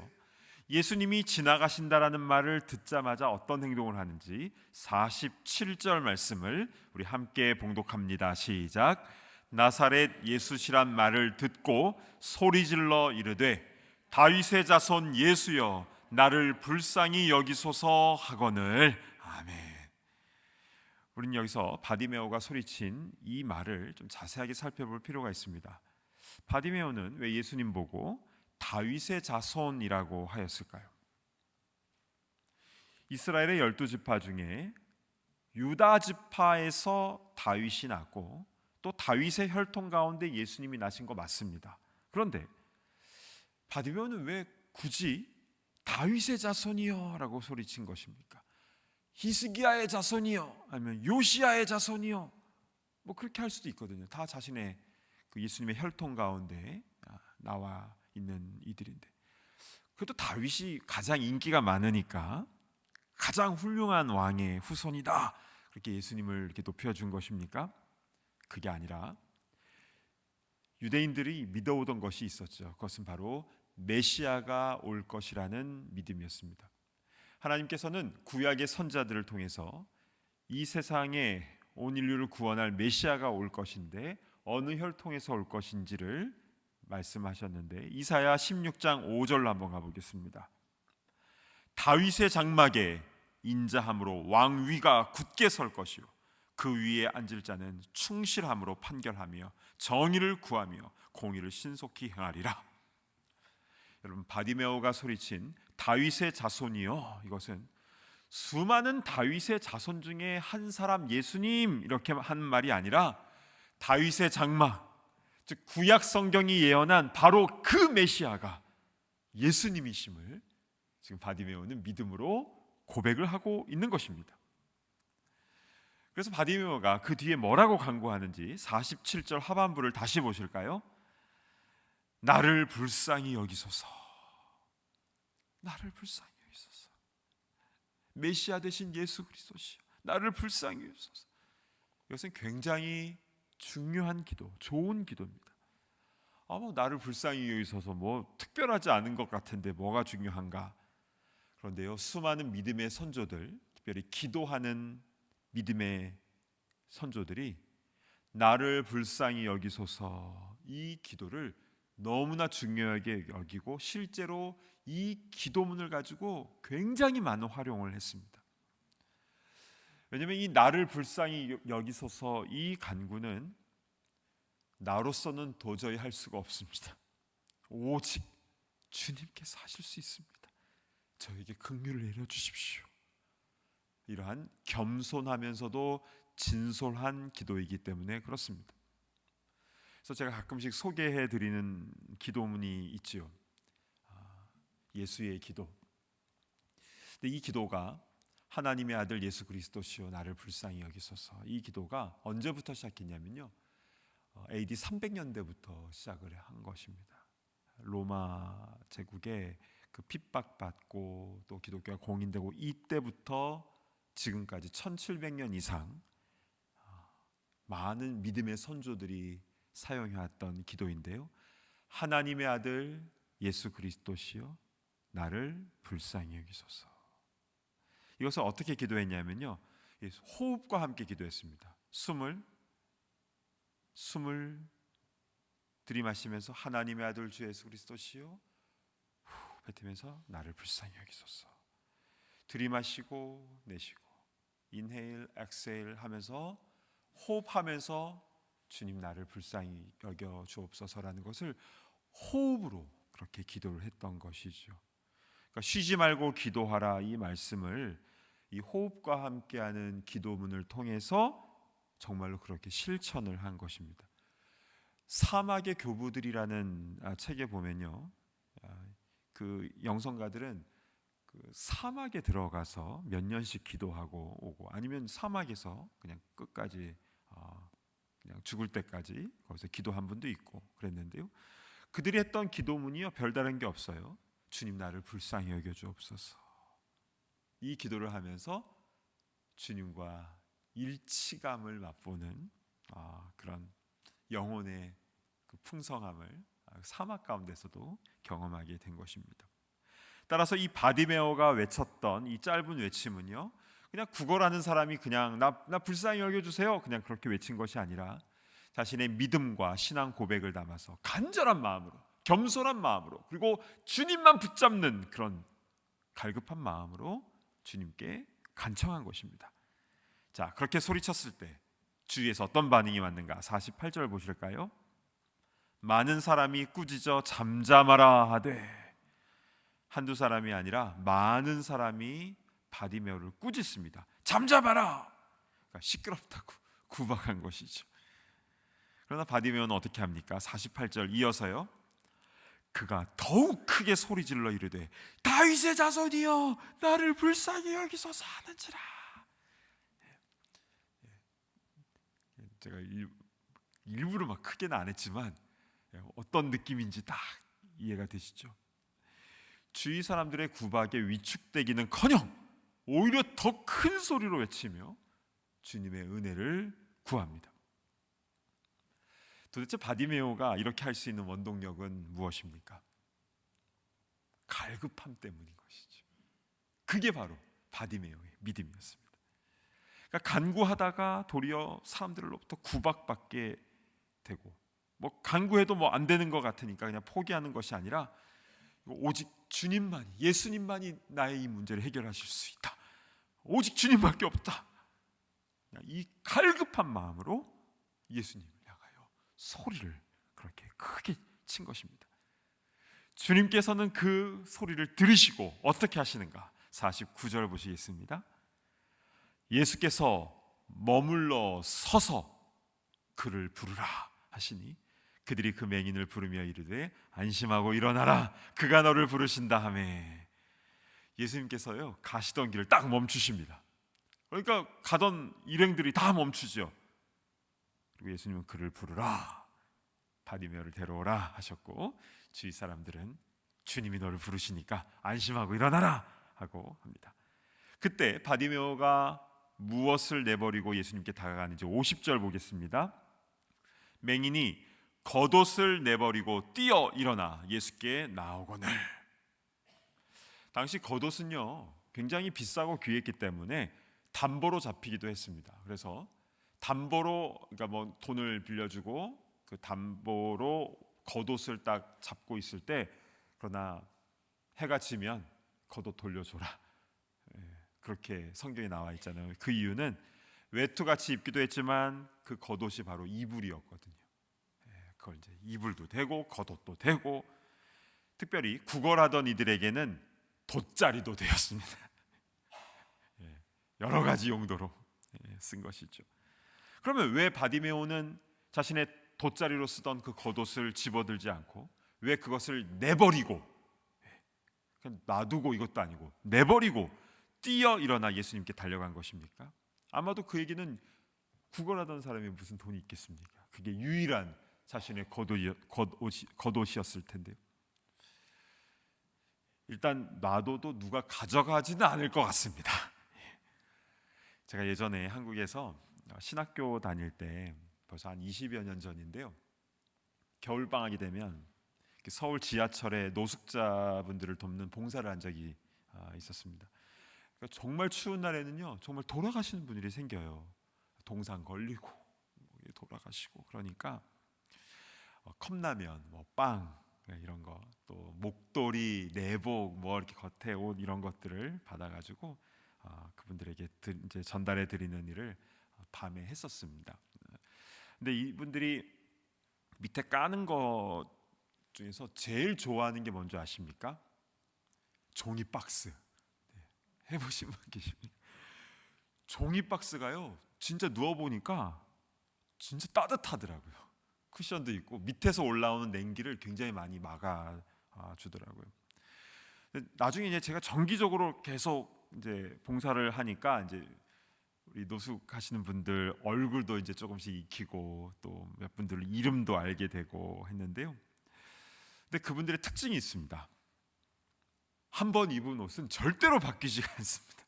예수님이 지나가신다라는 말을 듣자마자 어떤 행동을 하는지 47절 말씀을 우리 함께 봉독합니다. 시작. 나사렛 예수시란 말을 듣고 소리질러 이르되 다윗의 자손 예수여 나를 불쌍히 여기소서 하거늘. 아멘. 우리는 여기서 바디메오가 소리친 이 말을 좀 자세하게 살펴볼 필요가 있습니다. 바디메오는 왜 예수님 보고 다윗의 자손이라고 하였을까요? 이스라엘의 12지파 중에 유다 지파에서 다윗이 났고 또 다윗의 혈통 가운데 예수님이 나신 거 맞습니다. 그런데 바디메오는 왜 굳이 다윗의 자손이여 라고 소리친 것입니까? 히스기야의 자손이여 아니면 요시야의 자손이여, 뭐 그렇게 할 수도 있거든요. 다 자신의 그 예수님의 혈통 가운데 나와 있는 이들인데, 그래도 다윗이 가장 인기가 많으니까 가장 훌륭한 왕의 후손이다 그렇게 예수님을 이렇게 높여준 것입니까? 그게 아니라 유대인들이 믿어오던 것이 있었죠. 그것은 바로 메시아가 올 것이라는 믿음이었습니다. 하나님께서는 구약의 선자들을 통해서 이 세상에 온 인류를 구원할 메시아가 올 것인데 어느 혈통에서 올 것인지를 말씀하셨는데, 이사야 16장 5절로 한번 가보겠습니다. 다윗의 장막에 인자함으로 왕위가 굳게 설 것이요 그 위에 앉을 자는 충실함으로 판결하며 정의를 구하며 공의를 신속히 행하리라. 여러분, 바디메오가 소리친 다윗의 자손이요, 이것은 수많은 다윗의 자손 중에 한 사람 예수님 이렇게 한 말이 아니라 다윗의 장막, 즉 구약 성경이 예언한 바로 그 메시아가 예수님이심을 지금 바디메오는 믿음으로 고백을 하고 있는 것입니다. 그래서 바디메오가 그 뒤에 뭐라고 간구하는지 47절 하반부를 다시 보실까요? 나를 불쌍히 여기소서. 나를 불쌍히 여기소서. 메시아 되신 예수 그리스도시여 나를 불쌍히 여기소서. 이것은 굉장히 중요한 기도, 좋은 기도입니다. 나를 불쌍히 여기소서 뭐 특별하지 않은 것 같은데 뭐가 중요한가? 그런데요, 수많은 믿음의 선조들, 특별히 기도하는 믿음의 선조들이 나를 불쌍히 여기소서 이 기도를 너무나 중요하게 여기고 실제로 이 기도문을 가지고 굉장히 많은 활용을 했습니다. 왜냐하면 이 나를 불쌍히 여기소서 이 간구는 나로서는 도저히 할 수가 없습니다. 오직 주님께서 하실 수 있습니다. 저에게 긍휼을 내려주십시오. 이러한 겸손하면서도 진솔한 기도이기 때문에 그렇습니다. 그래서 제가 가끔씩 소개해 드리는 기도문이 있지요. 예수의 기도. 근데 이 기도가 하나님의 아들 예수 그리스도시요 나를 불쌍히 여기소서. 이 기도가 언제부터 시작했냐면요. AD 300년대부터 시작을 한 것입니다. 로마 제국에 그 핍박받고 또 기독교가 공인되고 이때부터 지금까지 1700년 이상 많은 믿음의 선조들이 사용해왔던 기도인데요. 하나님의 아들 예수 그리스도시요 나를 불쌍히 여기소서. 이것을 어떻게 기도했냐면요. 호흡과 함께 기도했습니다. 숨을 들이마시면서 하나님의 아들 주 예수 그리스도시요 뱉으면서 나를 불쌍히 여기소서. 들이마시고 내쉬고 인헤일 엑세일 하면서 호흡하면서 주님 나를 불쌍히 여겨 주옵소서라는 것을 호흡으로 그렇게 기도를 했던 것이죠. 그러니까 쉬지 말고 기도하라 이 말씀을 이 호흡과 함께하는 기도문을 통해서 정말로 그렇게 실천을 한 것입니다. 사막의 교부들이라는 책에 보면요, 그 영성가들은 그 사막에 들어가서 몇 년씩 기도하고 오고 아니면 사막에서 그냥 끝까지 그냥 죽을 때까지 거기서 기도한 분도 있고 그랬는데요. 그들이 했던 기도문이요 별다른 게 없어요. 주님 나를 불쌍히 여겨 주옵소서. 이 기도를 하면서 주님과 일치감을 맛보는 그런 영혼의 그 풍성함을 사막 가운데서도 경험하게 된 것입니다. 따라서 이 바디메오가 외쳤던 이 짧은 외침은요, 그냥 구걸하는 사람이 그냥 나 불쌍히 여겨주세요 그냥 그렇게 외친 것이 아니라 자신의 믿음과 신앙 고백을 담아서 간절한 마음으로, 겸손한 마음으로, 그리고 주님만 붙잡는 그런 갈급한 마음으로 주님께 간청한 것입니다. 자, 그렇게 소리쳤을 때 주위에서 어떤 반응이 왔는가? 48절 보실까요? 많은 사람이 꾸짖어 잠잠하라 하되, 한두 사람이 아니라 많은 사람이 바디메오를 꾸짖습니다. 잠잠하라! 그러니까 시끄럽다고 구박한 것이죠. 그러나 바디메오는 어떻게 합니까? 48절 이어서요. 그가 더욱 크게 소리질러 이르되 다윗의 자손이여 나를 불쌍히 여기소서 하는지라. 제가 일부러 막 크게는 안 했지만 어떤 느낌인지 딱 이해가 되시죠? 주위 사람들의 구박에 위축되기는커녕 오히려 더 큰 소리로 외치며 주님의 은혜를 구합니다. 도대체 바디메오가 이렇게 할 수 있는 원동력은 무엇입니까? 갈급함 때문인 것이죠. 그게 바로 바디메오의 믿음이었습니다. 그러니까 간구하다가 도리어 사람들로부터 구박받게 되고, 뭐 간구해도 뭐 안 되는 것 같으니까 그냥 포기하는 것이 아니라 오직 주님만이, 예수님만이 나의 이 문제를 해결하실 수 있다. 오직 주님밖에 없다. 이 갈급한 마음으로 예수님을 향하여 소리를 그렇게 크게 친 것입니다. 주님께서는 그 소리를 들으시고 어떻게 하시는가? 49절 보시겠습니다. 예수께서 머물러 서서 그를 부르라 하시니 그들이 그 맹인을 부르며 이르되 안심하고 일어나라 그가 너를 부르신다 하매, 예수님께서요 가시던 길을 딱 멈추십니다. 그러니까 가던 일행들이 다 멈추죠. 그리고 예수님은 그를 부르라, 바디메오를 데려오라 하셨고, 주위 사람들은 주님이 너를 부르시니까 안심하고 일어나라 하고 합니다. 그때 바디메오가 무엇을 내버리고 예수님께 다가가는지 50절 보겠습니다. 맹인이 겉옷을 내버리고 뛰어 일어나 예수께 나오거늘. 당시 겉옷은요 굉장히 비싸고 귀했기 때문에 담보로 잡히기도 했습니다. 그래서 담보로, 그러니까 뭐 돈을 빌려주고 그 담보로 겉옷을 딱 잡고 있을 때, 그러나 해가 지면 겉옷 돌려줘라, 그렇게 성경에 나와 있잖아요. 그 이유는 외투같이 입기도 했지만 그 겉옷이 바로 이불이었거든요. 그걸 이제 이불도 되고 겉옷도 되고, 특별히 구걸하던 이들에게는 돗자리도 되었습니다. 여러 가지 용도로 쓴 것이죠. 그러면 왜 바디메오는 자신의 돗자리로 쓰던 그 겉옷을 집어들지 않고 왜 그것을 내버리고, 그냥 놔두고 이것도 아니고 내버리고 뛰어 일어나 예수님께 달려간 것입니까? 아마도 그 얘기는 구걸하던 사람이 무슨 돈이 있겠습니까? 그게 유일한 자신의 겉옷이었을 텐데요. 일단 놔둬도 누가 가져가지는 않을 것 같습니다. 제가 예전에 한국에서 신학교 다닐 때 벌써 한 20여 년 전인데요, 겨울 방학이 되면 서울 지하철에 노숙자분들을 돕는 봉사를 한 적이 있었습니다. 그러니까 정말 추운 날에는요, 정말 돌아가시는 분들이 생겨요. 동상 걸리고 돌아가시고. 그러니까 컵라면, 빵 이런 거, 또 목도리, 내복, 이렇게 겉에 옷 이런 것들을 받아가지고 그분들에게 이제 전달해 드리는 일을 밤에 했었습니다. 근데 이분들이 밑에 까는 것 중에서 제일 좋아하는 게 뭔지 아십니까? 종이 박스. 해보신 분 계십니까? 종이 박스가요, 진짜 누워보니까 진짜 따뜻하더라고요. 쿠션도 있고 밑에서 올라오는 냉기를 굉장히 많이 막아 주더라고요. 나중에 이제 제가 정기적으로 계속 이제 봉사를 하니까 이제 우리 노숙하시는 분들 얼굴도 이제 조금씩 익히고 또 몇 분들 이름도 알게 되고 했는데요. 근데 그분들의 특징이 있습니다. 한 번 입은 옷은 절대로 바뀌지 않습니다.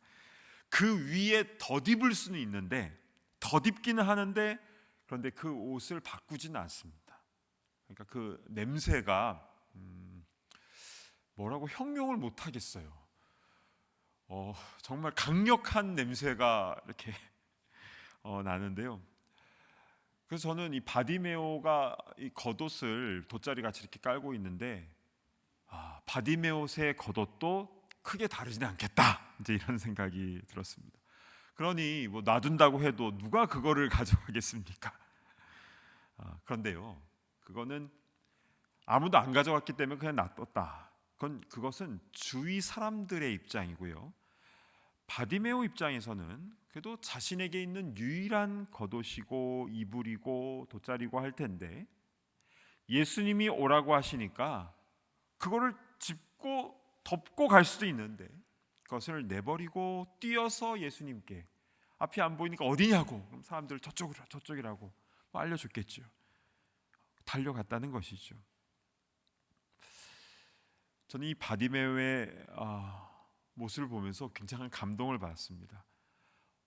그 위에 덧입을 수는 있는데, 덧입기는 하는데, 그런데 그 옷을 바꾸지는 않습니다. 그러니까 그 냄새가 뭐라고 형용을 못 하겠어요. 정말 강력한 냄새가 이렇게 나는데요. 그래서 저는 이 바디메오가 이 겉옷을 돗자리 같이 이렇게 깔고 있는데, 바디메옷의 겉옷도 크게 다르지는 않겠다, 이제 이런 생각이 들었습니다. 그러니 놔둔다고 해도 누가 그거를 가져가겠습니까? 그런데요, 그거는 아무도 안 가져갔기 때문에 그냥 놔뒀다. 그것은 주위 사람들의 입장이고요, 바디메오 입장에서는 그래도 자신에게 있는 유일한 겉옷이고 이불이고 돗자리고 할 텐데, 예수님이 오라고 하시니까 그거를 짚고 덮고 갈 수도 있는데, 그것을 내버리고 뛰어서 예수님께, 앞이 안 보이니까 어디냐고, 그럼 사람들 저쪽이라고 알려줬겠죠. 달려갔다는 것이죠. 저는 이 바디메오의 모습을 보면서 굉장한 감동을 받았습니다.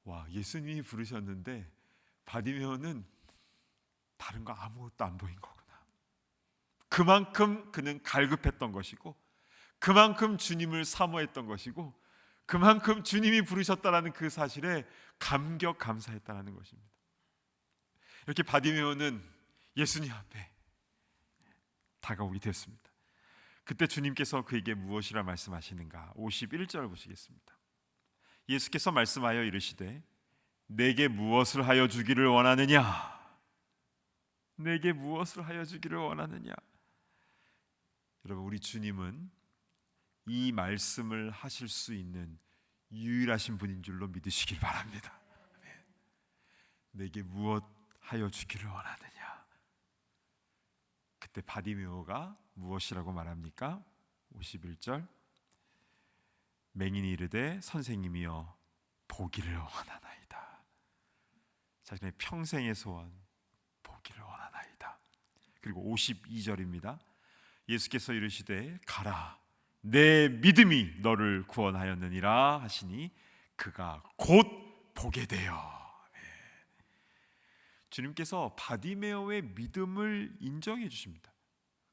와, 예수님이 부르셨는데 바디메오는 다른 거 아무것도 안 보인 거구나. 그만큼 그는 갈급했던 것이고, 그만큼 주님을 사모했던 것이고, 그만큼 주님이 부르셨다라는 그 사실에 감사했다라는 것입니다. 이렇게 바디메오는 예수님 앞에 다가오게 됐습니다. 그때 주님께서 그에게 무엇이라 말씀하시는가? 51절 보시겠습니다. 예수께서 말씀하여 이르시되 내게 무엇을 하여 주기를 원하느냐? 내게 무엇을 하여 주기를 원하느냐? 여러분, 우리 주님은 이 말씀을 하실 수 있는 유일하신 분인 줄로 믿으시길 바랍니다. 내게 무엇 하여 주기를 원하느냐? 그때 바디메오가 무엇이라고 말합니까? 51절, 맹인이 이르되 선생님이여 보기를 원하나이다. 자신의 평생의 소원, 보기를 원하나이다. 그리고 52절입니다. 예수께서 이르시되 가라, 내 믿음이 너를 구원하였느니라 하시니 그가 곧 보게 되어. 주님께서 바디메오의 믿음을 인정해 주십니다.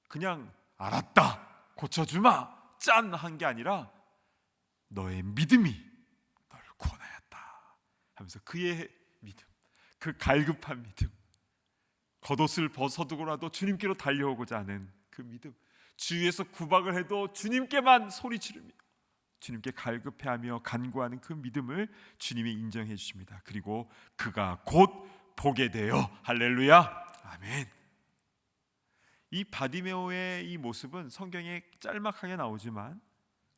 그냥 알았다, 고쳐주마, 짠 한 게 아니라 너의 믿음이 너를 구원하였다 하면서 그의 믿음, 그 갈급한 믿음, 겉옷을 벗어두고라도 주님께로 달려오고자 하는 그 믿음, 주위에서 구박을 해도 주님께만 소리 지르며 주님께 갈급해하며 간구하는 그 믿음을 주님이 인정해 주십니다. 그리고 그가 곧 보게 되어. 할렐루야, 아멘. 이 바디메오의 이 모습은 성경에 짤막하게 나오지만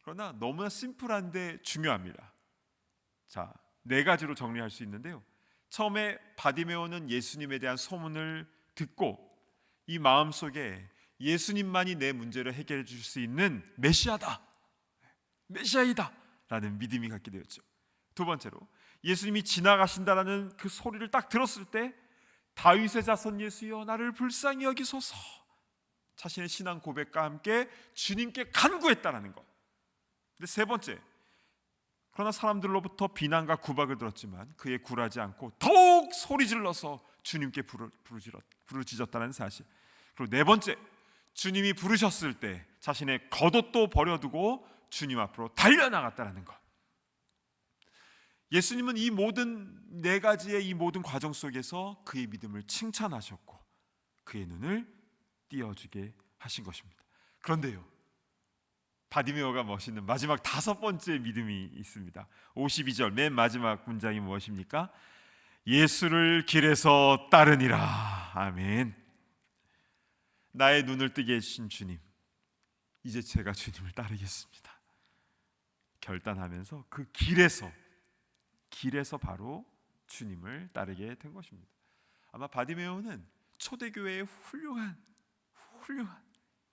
그러나 너무나 심플한데 중요합니다. 자, 4가지로 정리할 수 있는데요. 처음에 바디메오는 예수님에 대한 소문을 듣고 이 마음 속에 예수님만이 내 문제를 해결해 줄 수 있는 메시아다, 메시아이다 라는 믿음이 갖게 되었죠. 두 번째로, 예수님이 지나가신다라는 그 소리를 딱 들었을 때 다윗의 자손 예수여 나를 불쌍히 여기소서, 자신의 신앙 고백과 함께 주님께 간구했다라는 것. 근데 세 번째, 그러나 사람들로부터 비난과 구박을 들었지만 그에 굴하지 않고 더욱 소리 질러서 주님께 부르짖었다는 사실. 그리고 네 번째, 주님이 부르셨을 때 자신의 겉옷도 버려두고 주님 앞으로 달려나갔다는 것. 예수님은 이 모든 네 가지의 이 모든 과정 속에서 그의 믿음을 칭찬하셨고 그의 눈을 띄어주게 하신 것입니다. 그런데요, 바디메오가 멋있는 마지막 다섯 번째 믿음이 있습니다. 52절 맨 마지막 문장이 무엇입니까? 예수를 길에서 따르니라. 아멘. 나의 눈을 뜨게 해주신 주님, 이제 제가 주님을 따르겠습니다. 결단하면서 그 길에서 바로 주님을 따르게 된 것입니다. 아마 바디메오는 초대교회의 훌륭한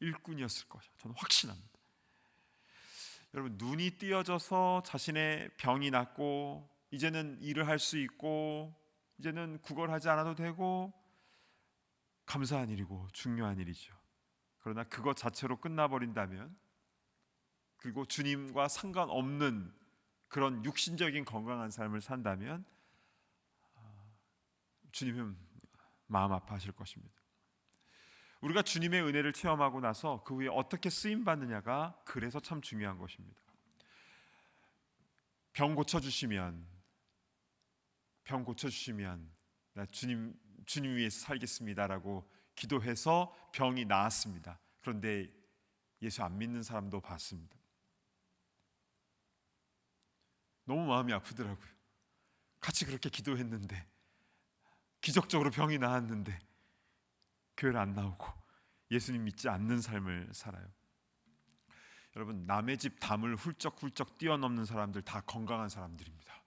일꾼이었을 것이요, 저는 확신합니다. 여러분, 눈이 띄어져서 자신의 병이 낫고 이제는 일을 할 수 있고 이제는 구걸하지 않아도 되고 감사한 일이고 중요한 일이죠. 그러나 그것 자체로 끝나버린다면, 그리고 주님과 상관없는 그런 육신적인 건강한 삶을 산다면 주님은 마음 아파하실 것입니다. 우리가 주님의 은혜를 체험하고 나서 그 후에 어떻게 쓰임 받느냐가 그래서 참 중요한 것입니다. 병 고쳐주시면 나 주님 위해서 살겠습니다라고 기도해서 병이 나았습니다. 그런데 예수 안 믿는 사람도 봤습니다. 너무 마음이 아프더라고요. 같이 그렇게 기도했는데, 기적적으로 병이 나았는데 교회를 안 나오고 예수님 믿지 않는 삶을 살아요. 여러분, 남의 집 담을 훌쩍훌쩍 뛰어넘는 사람들 다 건강한 사람들입니다.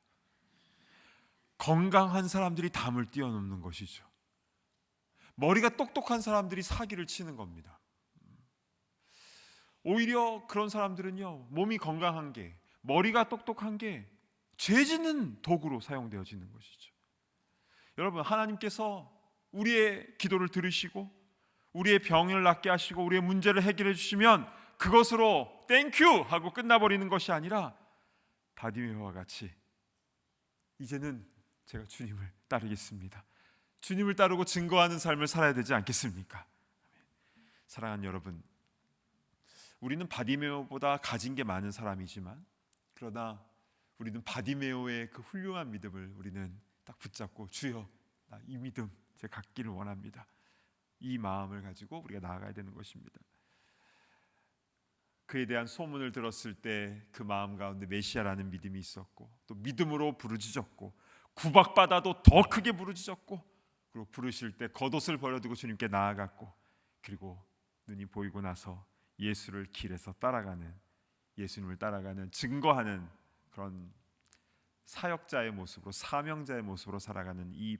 건강한 사람들이 담을 뛰어넘는 것이죠. 머리가 똑똑한 사람들이 사기를 치는 겁니다. 오히려 그런 사람들은요, 몸이 건강한 게, 머리가 똑똑한 게 죄짓는 도구로 사용되어지는 것이죠. 여러분, 하나님께서 우리의 기도를 들으시고 우리의 병을 낫게 하시고 우리의 문제를 해결해 주시면 그것으로 땡큐 하고 끝나버리는 것이 아니라 바디메오와 같이 이제는 제가 주님을 따르겠습니다, 주님을 따르고 증거하는 삶을 살아야 되지 않겠습니까? 사랑하는 여러분, 우리는 바디메오보다 가진 게 많은 사람이지만, 그러나 우리는 바디메오의 그 훌륭한 믿음을 우리는 딱 붙잡고, 주여 나 이 믿음 제가 갖기를 원합니다, 이 마음을 가지고 우리가 나아가야 되는 것입니다. 그에 대한 소문을 들었을 때 그 마음 가운데 메시아라는 믿음이 있었고, 또 믿음으로 부르짖었고, 구박받아도 더 크게 부르짖었고, 그리고 부르실 때 겉옷을 버려두고 주님께 나아갔고, 그리고 눈이 보이고 나서 예수를 길에서 따라가는, 예수님을 따라가는, 증거하는 그런 사역자의 모습으로, 사명자의 모습으로 살아가는 이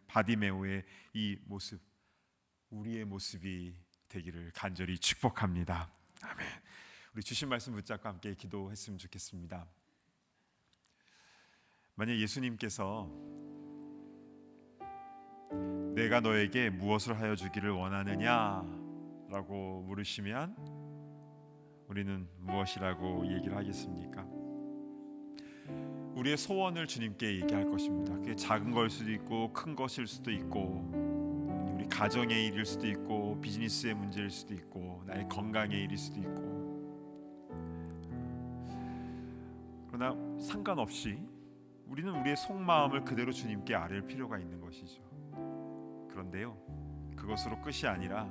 바디메오의 이 모습, 우리의 모습이 되기를 간절히 축복합니다. 아멘. 우리 주신 말씀 붙잡고 함께 기도했으면 좋겠습니다. 만약 예수님께서 내가 너에게 무엇을 하여 주기를 원하느냐라고 물으시면 우리는 무엇이라고 얘기를 하겠습니까? 우리의 소원을 주님께 얘기할 것입니다. 그게 작은 걸 수도 있고 큰 것일 수도 있고, 우리 가정의 일일 수도 있고, 비즈니스의 문제일 수도 있고, 나의 건강의 일일 수도 있고. 그러나 상관없이 우리는 우리의 속마음을 그대로 주님께 아뢰 필요가 있는 것이죠. 그런데요, 그것으로 끝이 아니라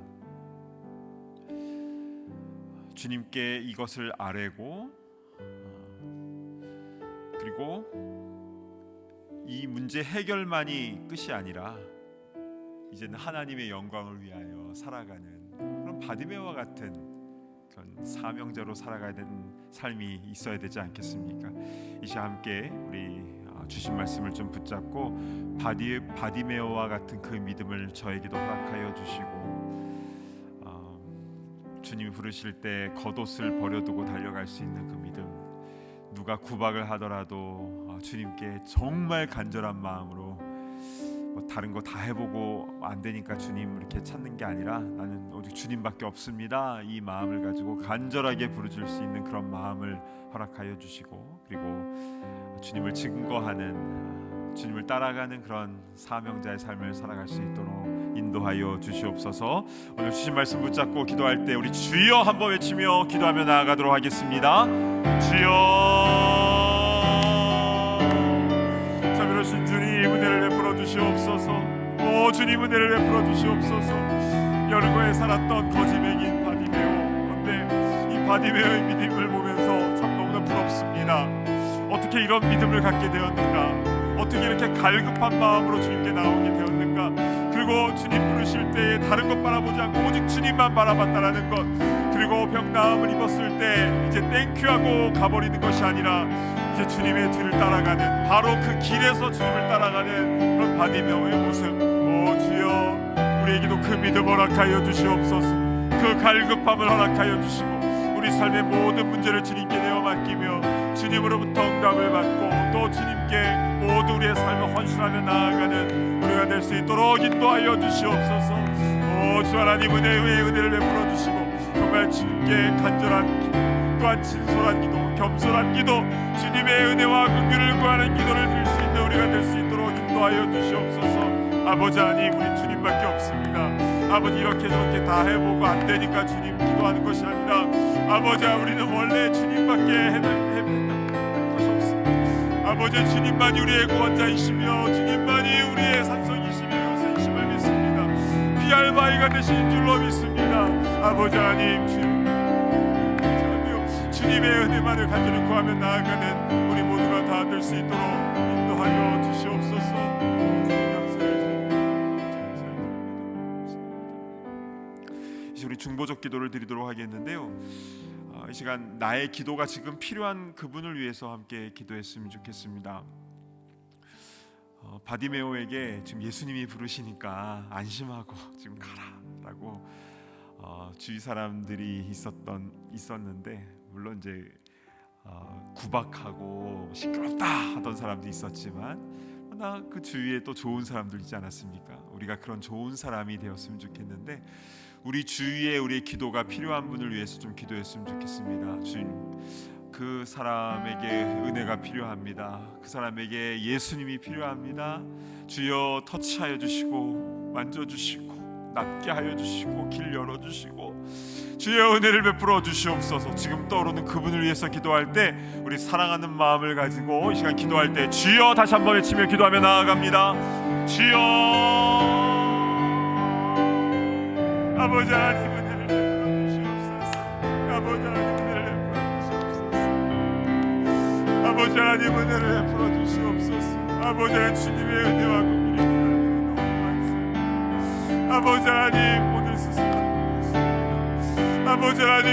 주님께 이것을 아뢰고, 그리고 이 문제 해결만이 끝이 아니라 이제는 하나님의 영광을 위하여 살아가는 그런 바디메오와 같은 그런 사명자로 살아가야 되는 삶이 있어야 되지 않겠습니까? 이 시간 함께 우리 주신 말씀을 좀 붙잡고 바디메오와 같은 그 믿음을 저에게도 허락하여 주시고 주님이 부르실 때 겉옷을 버려두고 달려갈 수 있는 그 믿음, 누가 구박을 하더라도 주님께 정말 간절한 마음으로 뭐 다른 거 다 해보고 안 되니까 주님 이렇게 찾는 게 아니라 나는 오직 주님밖에 없습니다, 이 마음을 가지고 간절하게 부르실 수 있는 그런 마음을 허락하여 주시고, 그리고 주님을 증거하는, 주님을 따라가는 그런 사명자의 삶을 살아갈 수 있도록 인도하여 주시옵소서. 오늘 주신 말씀 붙잡고 기도할 때 우리 주여 한번 외치며 기도하며 나아가도록 하겠습니다. 주여, 자비로우신 주님, 은혜를 베풀어 주시옵소서. 오 주님, 은혜를 베풀어 주시옵소서. 여리고에 살았던 거지맹인 바디메오, 그런데 이 바디메오의 믿음을 보면서 참 너무나 부럽습니다. 어떻게 이런 믿음을 갖게 되었는가, 어떻게 이렇게 갈급한 마음으로 주님께 나오게 되었는가, 그리고 주님 부르실 때에 다른 것 바라보지 않고 오직 주님만 바라봤다라는 것, 그리고 병나음을 입었을 때 이제 땡큐하고 가버리는 것이 아니라 이제 주님의 뒤를 따라가는, 바로 그 길에서 주님을 따라가는 그런 바디메오의 모습. 오 주여, 우리에게도 그 믿음 허락하여 주시옵소서. 그 갈급함을 허락하여 주시고 우리 삶의 모든 문제를 주님께 내어 맡기며 주님으로부터 응답을 받고 또 주님께 모두 우리의 삶을 헌신하며 나아가는 우리가 될 수 있도록 인도하여 주시옵소서. 오 주 하나님, 은혜를 베풀어 주시고 정말 주님께 간절한 기도, 또한 진솔한 기도, 겸손한 기도, 주님의 은혜와 긍휼을 구하는 기도를 드릴 수 있는 우리가 될 수 있도록 인도하여 주시옵소서. 아버지 하나님, 우리 주님밖에 없습니다. 아버지, 이렇게 저렇게 다 해보고 안 되니까 주님 기도하는 것이 아니라 아버지, 우리는 원래 주님밖에 해낼 것이 없습니다. 아버지, 주님만이 우리의 구원자이시며 주님만이 우리의 산성이시며 요새이심을 믿습니다. 피할 바위가 되신 줄로 믿습니다. 아버지 하나님, 주님의 은혜만을 간절히 구하며 나아가는 우리 모두가 다 될 수 있도록 인도하여 주시옵소서. 이제 우리 중보적 기도를 드리도록 하겠는데요, 이 시간 나의 기도가 지금 필요한 그분을 위해서 함께 기도했으면 좋겠습니다. 바디메오에게 지금 예수님이 부르시니까 안심하고 지금 가라라고 주위 사람들이 있었는데, 물론 이제 구박하고 시끄럽다 하던 사람도 있었지만 나 그 주위에 또 좋은 사람들 있지 않았습니까? 우리가 그런 좋은 사람이 되었으면 좋겠는데, 우리 주위에 우리의 기도가 필요한 분을 위해서 좀 기도했으면 좋겠습니다. 주님, 그 사람에게 은혜가 필요합니다. 그 사람에게 예수님이 필요합니다. 주여, 터치하여 주시고 만져주시고 낫게 하여 주시고 길 열어주시고 주여, 은혜를 베풀어 주시옵소서. 지금 떠오르는 그분을 위해서 기도할 때 우리 사랑하는 마음을 가지고 이 시간 기도할 때 주여 다시 한번 외치며 기도하며 나아갑니다. 주여, 아버지 하나님, 은혜를 베풀어 주시옵소서. 아버지 하나님, 은혜를 베풀어 주시옵소서. 아버지 하나님, 은혜를 베풀어 주시옵소서. 아버지 하나님, 주님의 은혜와 긍휼이 너무 많습니다. 아버지 하나님, 오늘 스스로 아버지 하나님,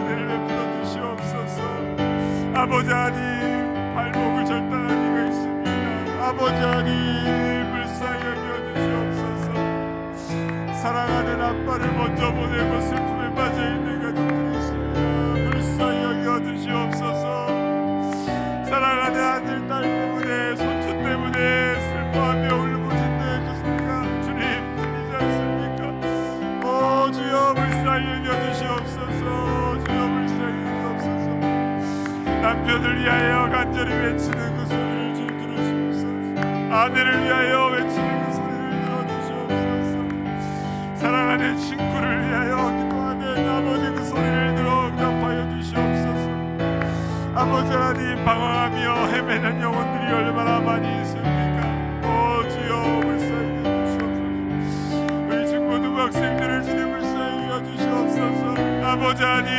은혜를 베풀어 주시옵소서. 아버지 하나님, 발목을 절단한 이가 있습니다. 아버지 하나님, 불쌍히 여겨주시옵소서. 사랑하는 아빠를 먼저 보내고 슬픔에 빠져있는 가족들이 있습니다. 불쌍히 여겨주시옵소서. 사랑하는 아들, 딸 때문에, 손주 때문에 슬퍼하며 울부짖는 해주십니까? 주님, 들리지 않습니까? 오 주여, 불쌍히 여겨주시옵소서. 주여, 불쌍히 여겨주옵소서. 남편을 위하여 간절히 외치는 그 소리를 주님 들으시옵소서. 아내를 위하여 외치는 그 소리를 들어주시옵소서. 사랑하는 친구를 위하여 기도하는 아버지, 그 소리를 들어 응답하여 주시옵소서. 아버지 하나님, 방황하며 헤매는 영혼들이 얼마나 많이 있습니까? 오 주여, 불쌍히 여주시옵소서. 우리 친구들, 학생들을 주님 불쌍히 여주시옵소서. 아버지 하나님,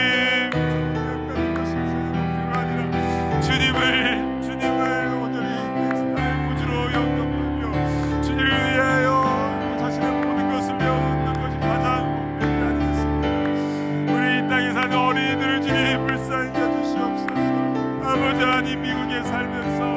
주님을 오늘 이 구주로 영접하며 주님을 위하여 자신의 모든 것을 배우는 것이 가장 복된 일 아니겠습니까? 우리 이 땅에 사는 어린이들을 주님 불쌍히 여주시옵소서. 아버지 하나님, 미국에 살면서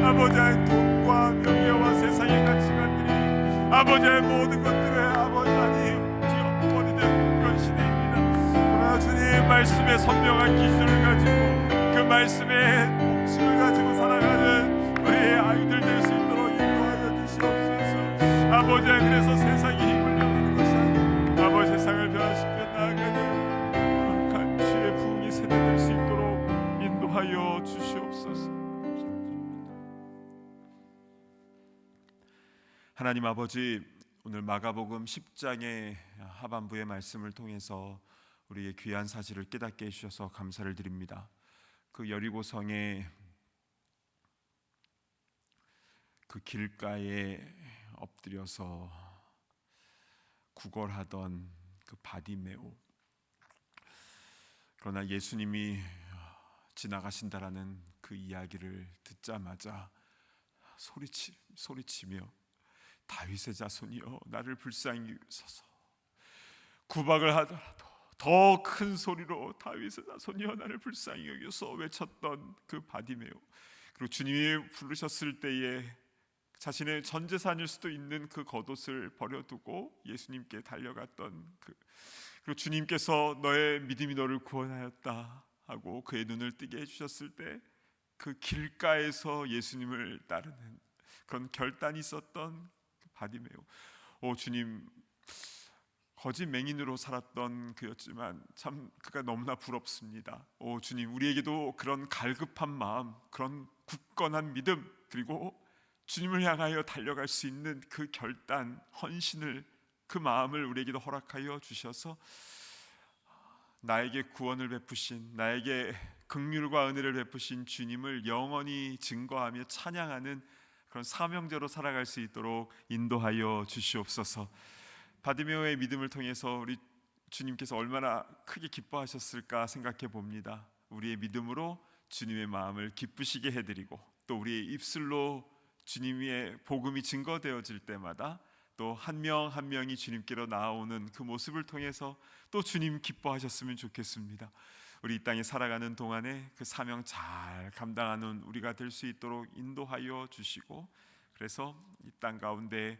아버지의 돈과 명예와 세상의 가치관들이 아버지의 모든 것들에 아버지 하나님 뛰어버리는 변신입니다. 그러나 주님 말씀의 선명한 기준을 가지고 그 말씀의 복침을 가지고 살아가는 우리의 아이들 될 수 있도록 인도하여 주시옵소서. 아버지, 그래서 세상이 힘을 내는 것이 아니라 아버지 세상을 변화시켜 나아가는 거룩한 주의 부흥이 세대될 수 있도록 인도하여 주시옵소서. 하나님 아버지, 오늘 마가복음 10장의 하반부의 말씀을 통해서 우리의 귀한 사실을 깨닫게 해주셔서 감사를 드립니다. 그 여리고성의 그 길가에 엎드려서 구걸하던 그 바디메오, 그러나 예수님이 지나가신다라는 그 이야기를 듣자마자 소리치며 다윗의 자손이여 나를 불쌍히 여기소서, 구박을 하더라도 더 큰 소리로 다윗의 자손이여 나를 불쌍히 여기소서 외쳤던 그 바디메오, 그리고 주님이 부르셨을 때에 자신의 전 재산일 수도 있는 그 겉옷을 버려두고 예수님께 달려갔던 그리고 주님께서 너의 믿음이 너를 구원하였다 하고 그의 눈을 뜨게 해주셨을 때 그 길가에서 예수님을 따르는 그런 결단이 있었던 바디메오. 주님, 거짓 맹인으로 살았던 그였지만 참 그가 너무나 부럽습니다. 주님, 우리에게도 그런 갈급한 마음, 그런 굳건한 믿음, 그리고 주님을 향하여 달려갈 수 있는 그 결단, 헌신을, 그 마음을 우리에게도 허락하여 주셔서 나에게 구원을 베푸신, 나에게 긍휼과 은혜를 베푸신 주님을 영원히 증거하며 찬양하는 그런 사명자로 살아갈 수 있도록 인도하여 주시옵소서. 바디메오의 믿음을 통해서 우리 주님께서 얼마나 크게 기뻐하셨을까 생각해 봅니다. 우리의 믿음으로 주님의 마음을 기쁘시게 해드리고 또 우리의 입술로 주님의 복음이 증거되어질 때마다 또 한 명 한 명이 주님께로 나아오는 그 모습을 통해서 또 주님 기뻐하셨으면 좋겠습니다. 우리 이 땅에 살아가는 동안에 그 사명 잘 감당하는 우리가 될 수 있도록 인도하여 주시고, 그래서 이 땅 가운데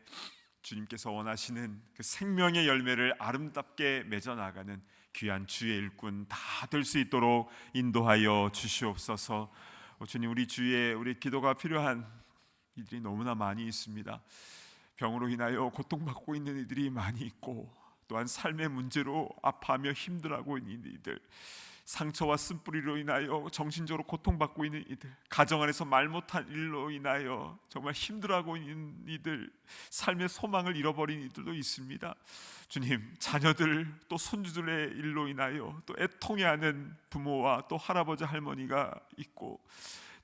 주님께서 원하시는 그 생명의 열매를 아름답게 맺어나가는 귀한 주의 일꾼 다 될 수 있도록 인도하여 주시옵소서. 주님, 우리 주위에 우리 기도가 필요한 이들이 너무나 많이 있습니다. 병으로 인하여 고통받고 있는 이들이 많이 있고, 또한 삶의 문제로 아파하며 힘들어하고 있는 이들, 상처와 쓴뿌리로 인하여 정신적으로 고통받고 있는 이들, 가정 안에서 말 못한 일로 인하여 정말 힘들어하고 있는 이들, 삶의 소망을 잃어버린 이들도 있습니다. 주님, 자녀들 또 손주들의 일로 인하여 또 애통해하는 부모와 또 할아버지 할머니가 있고,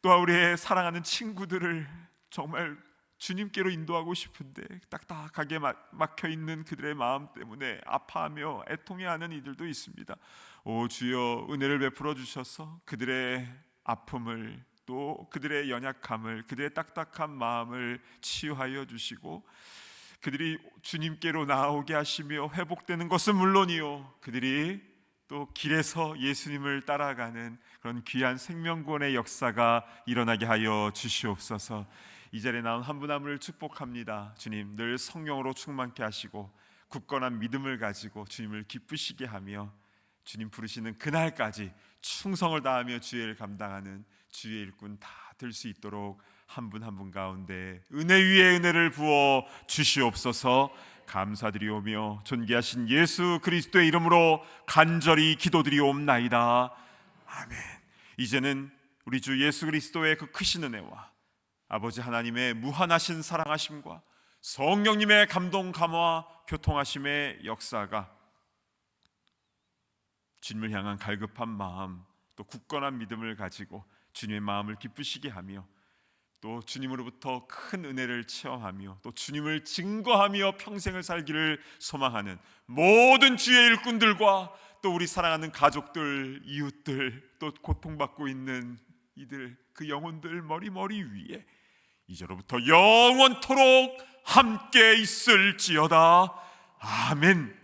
또한 우리의 사랑하는 친구들을 정말 주님께로 인도하고 싶은데 딱딱하게 막혀있는 그들의 마음 때문에 아파하며 애통해하는 이들도 있습니다. 오 주여, 은혜를 베풀어 주셔서 그들의 아픔을, 또 그들의 연약함을, 그들의 딱딱한 마음을 치유하여 주시고, 그들이 주님께로 나오게 하시며 회복되는 것은 물론이요, 그들이 또 길에서 예수님을 따라가는 그런 귀한 생명권의 역사가 일어나게 하여 주시옵소서. 이 자리에 나온 한 분 한 분을 축복합니다. 주님, 늘 성령으로 충만케 하시고 굳건한 믿음을 가지고 주님을 기쁘시게 하며 주님 부르시는 그날까지 충성을 다하며 주의 일을 감당하는 주의 일꾼 다 될 수 있도록 한 분 한 분 가운데 은혜 위에 은혜를 부어 주시옵소서. 감사드리오며 존귀하신 예수 그리스도의 이름으로 간절히 기도드리옵나이다. 아멘. 이제는 우리 주 예수 그리스도의 그 크신 은혜와 아버지 하나님의 무한하신 사랑하심과 성령님의 감동 감화 교통하심의 역사가 주님을 향한 갈급한 마음, 또 굳건한 믿음을 가지고 주님의 마음을 기쁘시게 하며 또 주님으로부터 큰 은혜를 체험하며 또 주님을 증거하며 평생을 살기를 소망하는 모든 주의 일꾼들과 또 우리 사랑하는 가족들, 이웃들, 또 고통받고 있는 이들, 그 영혼들 머리 위에 이제로부터 영원토록 함께 있을지어다. 아멘.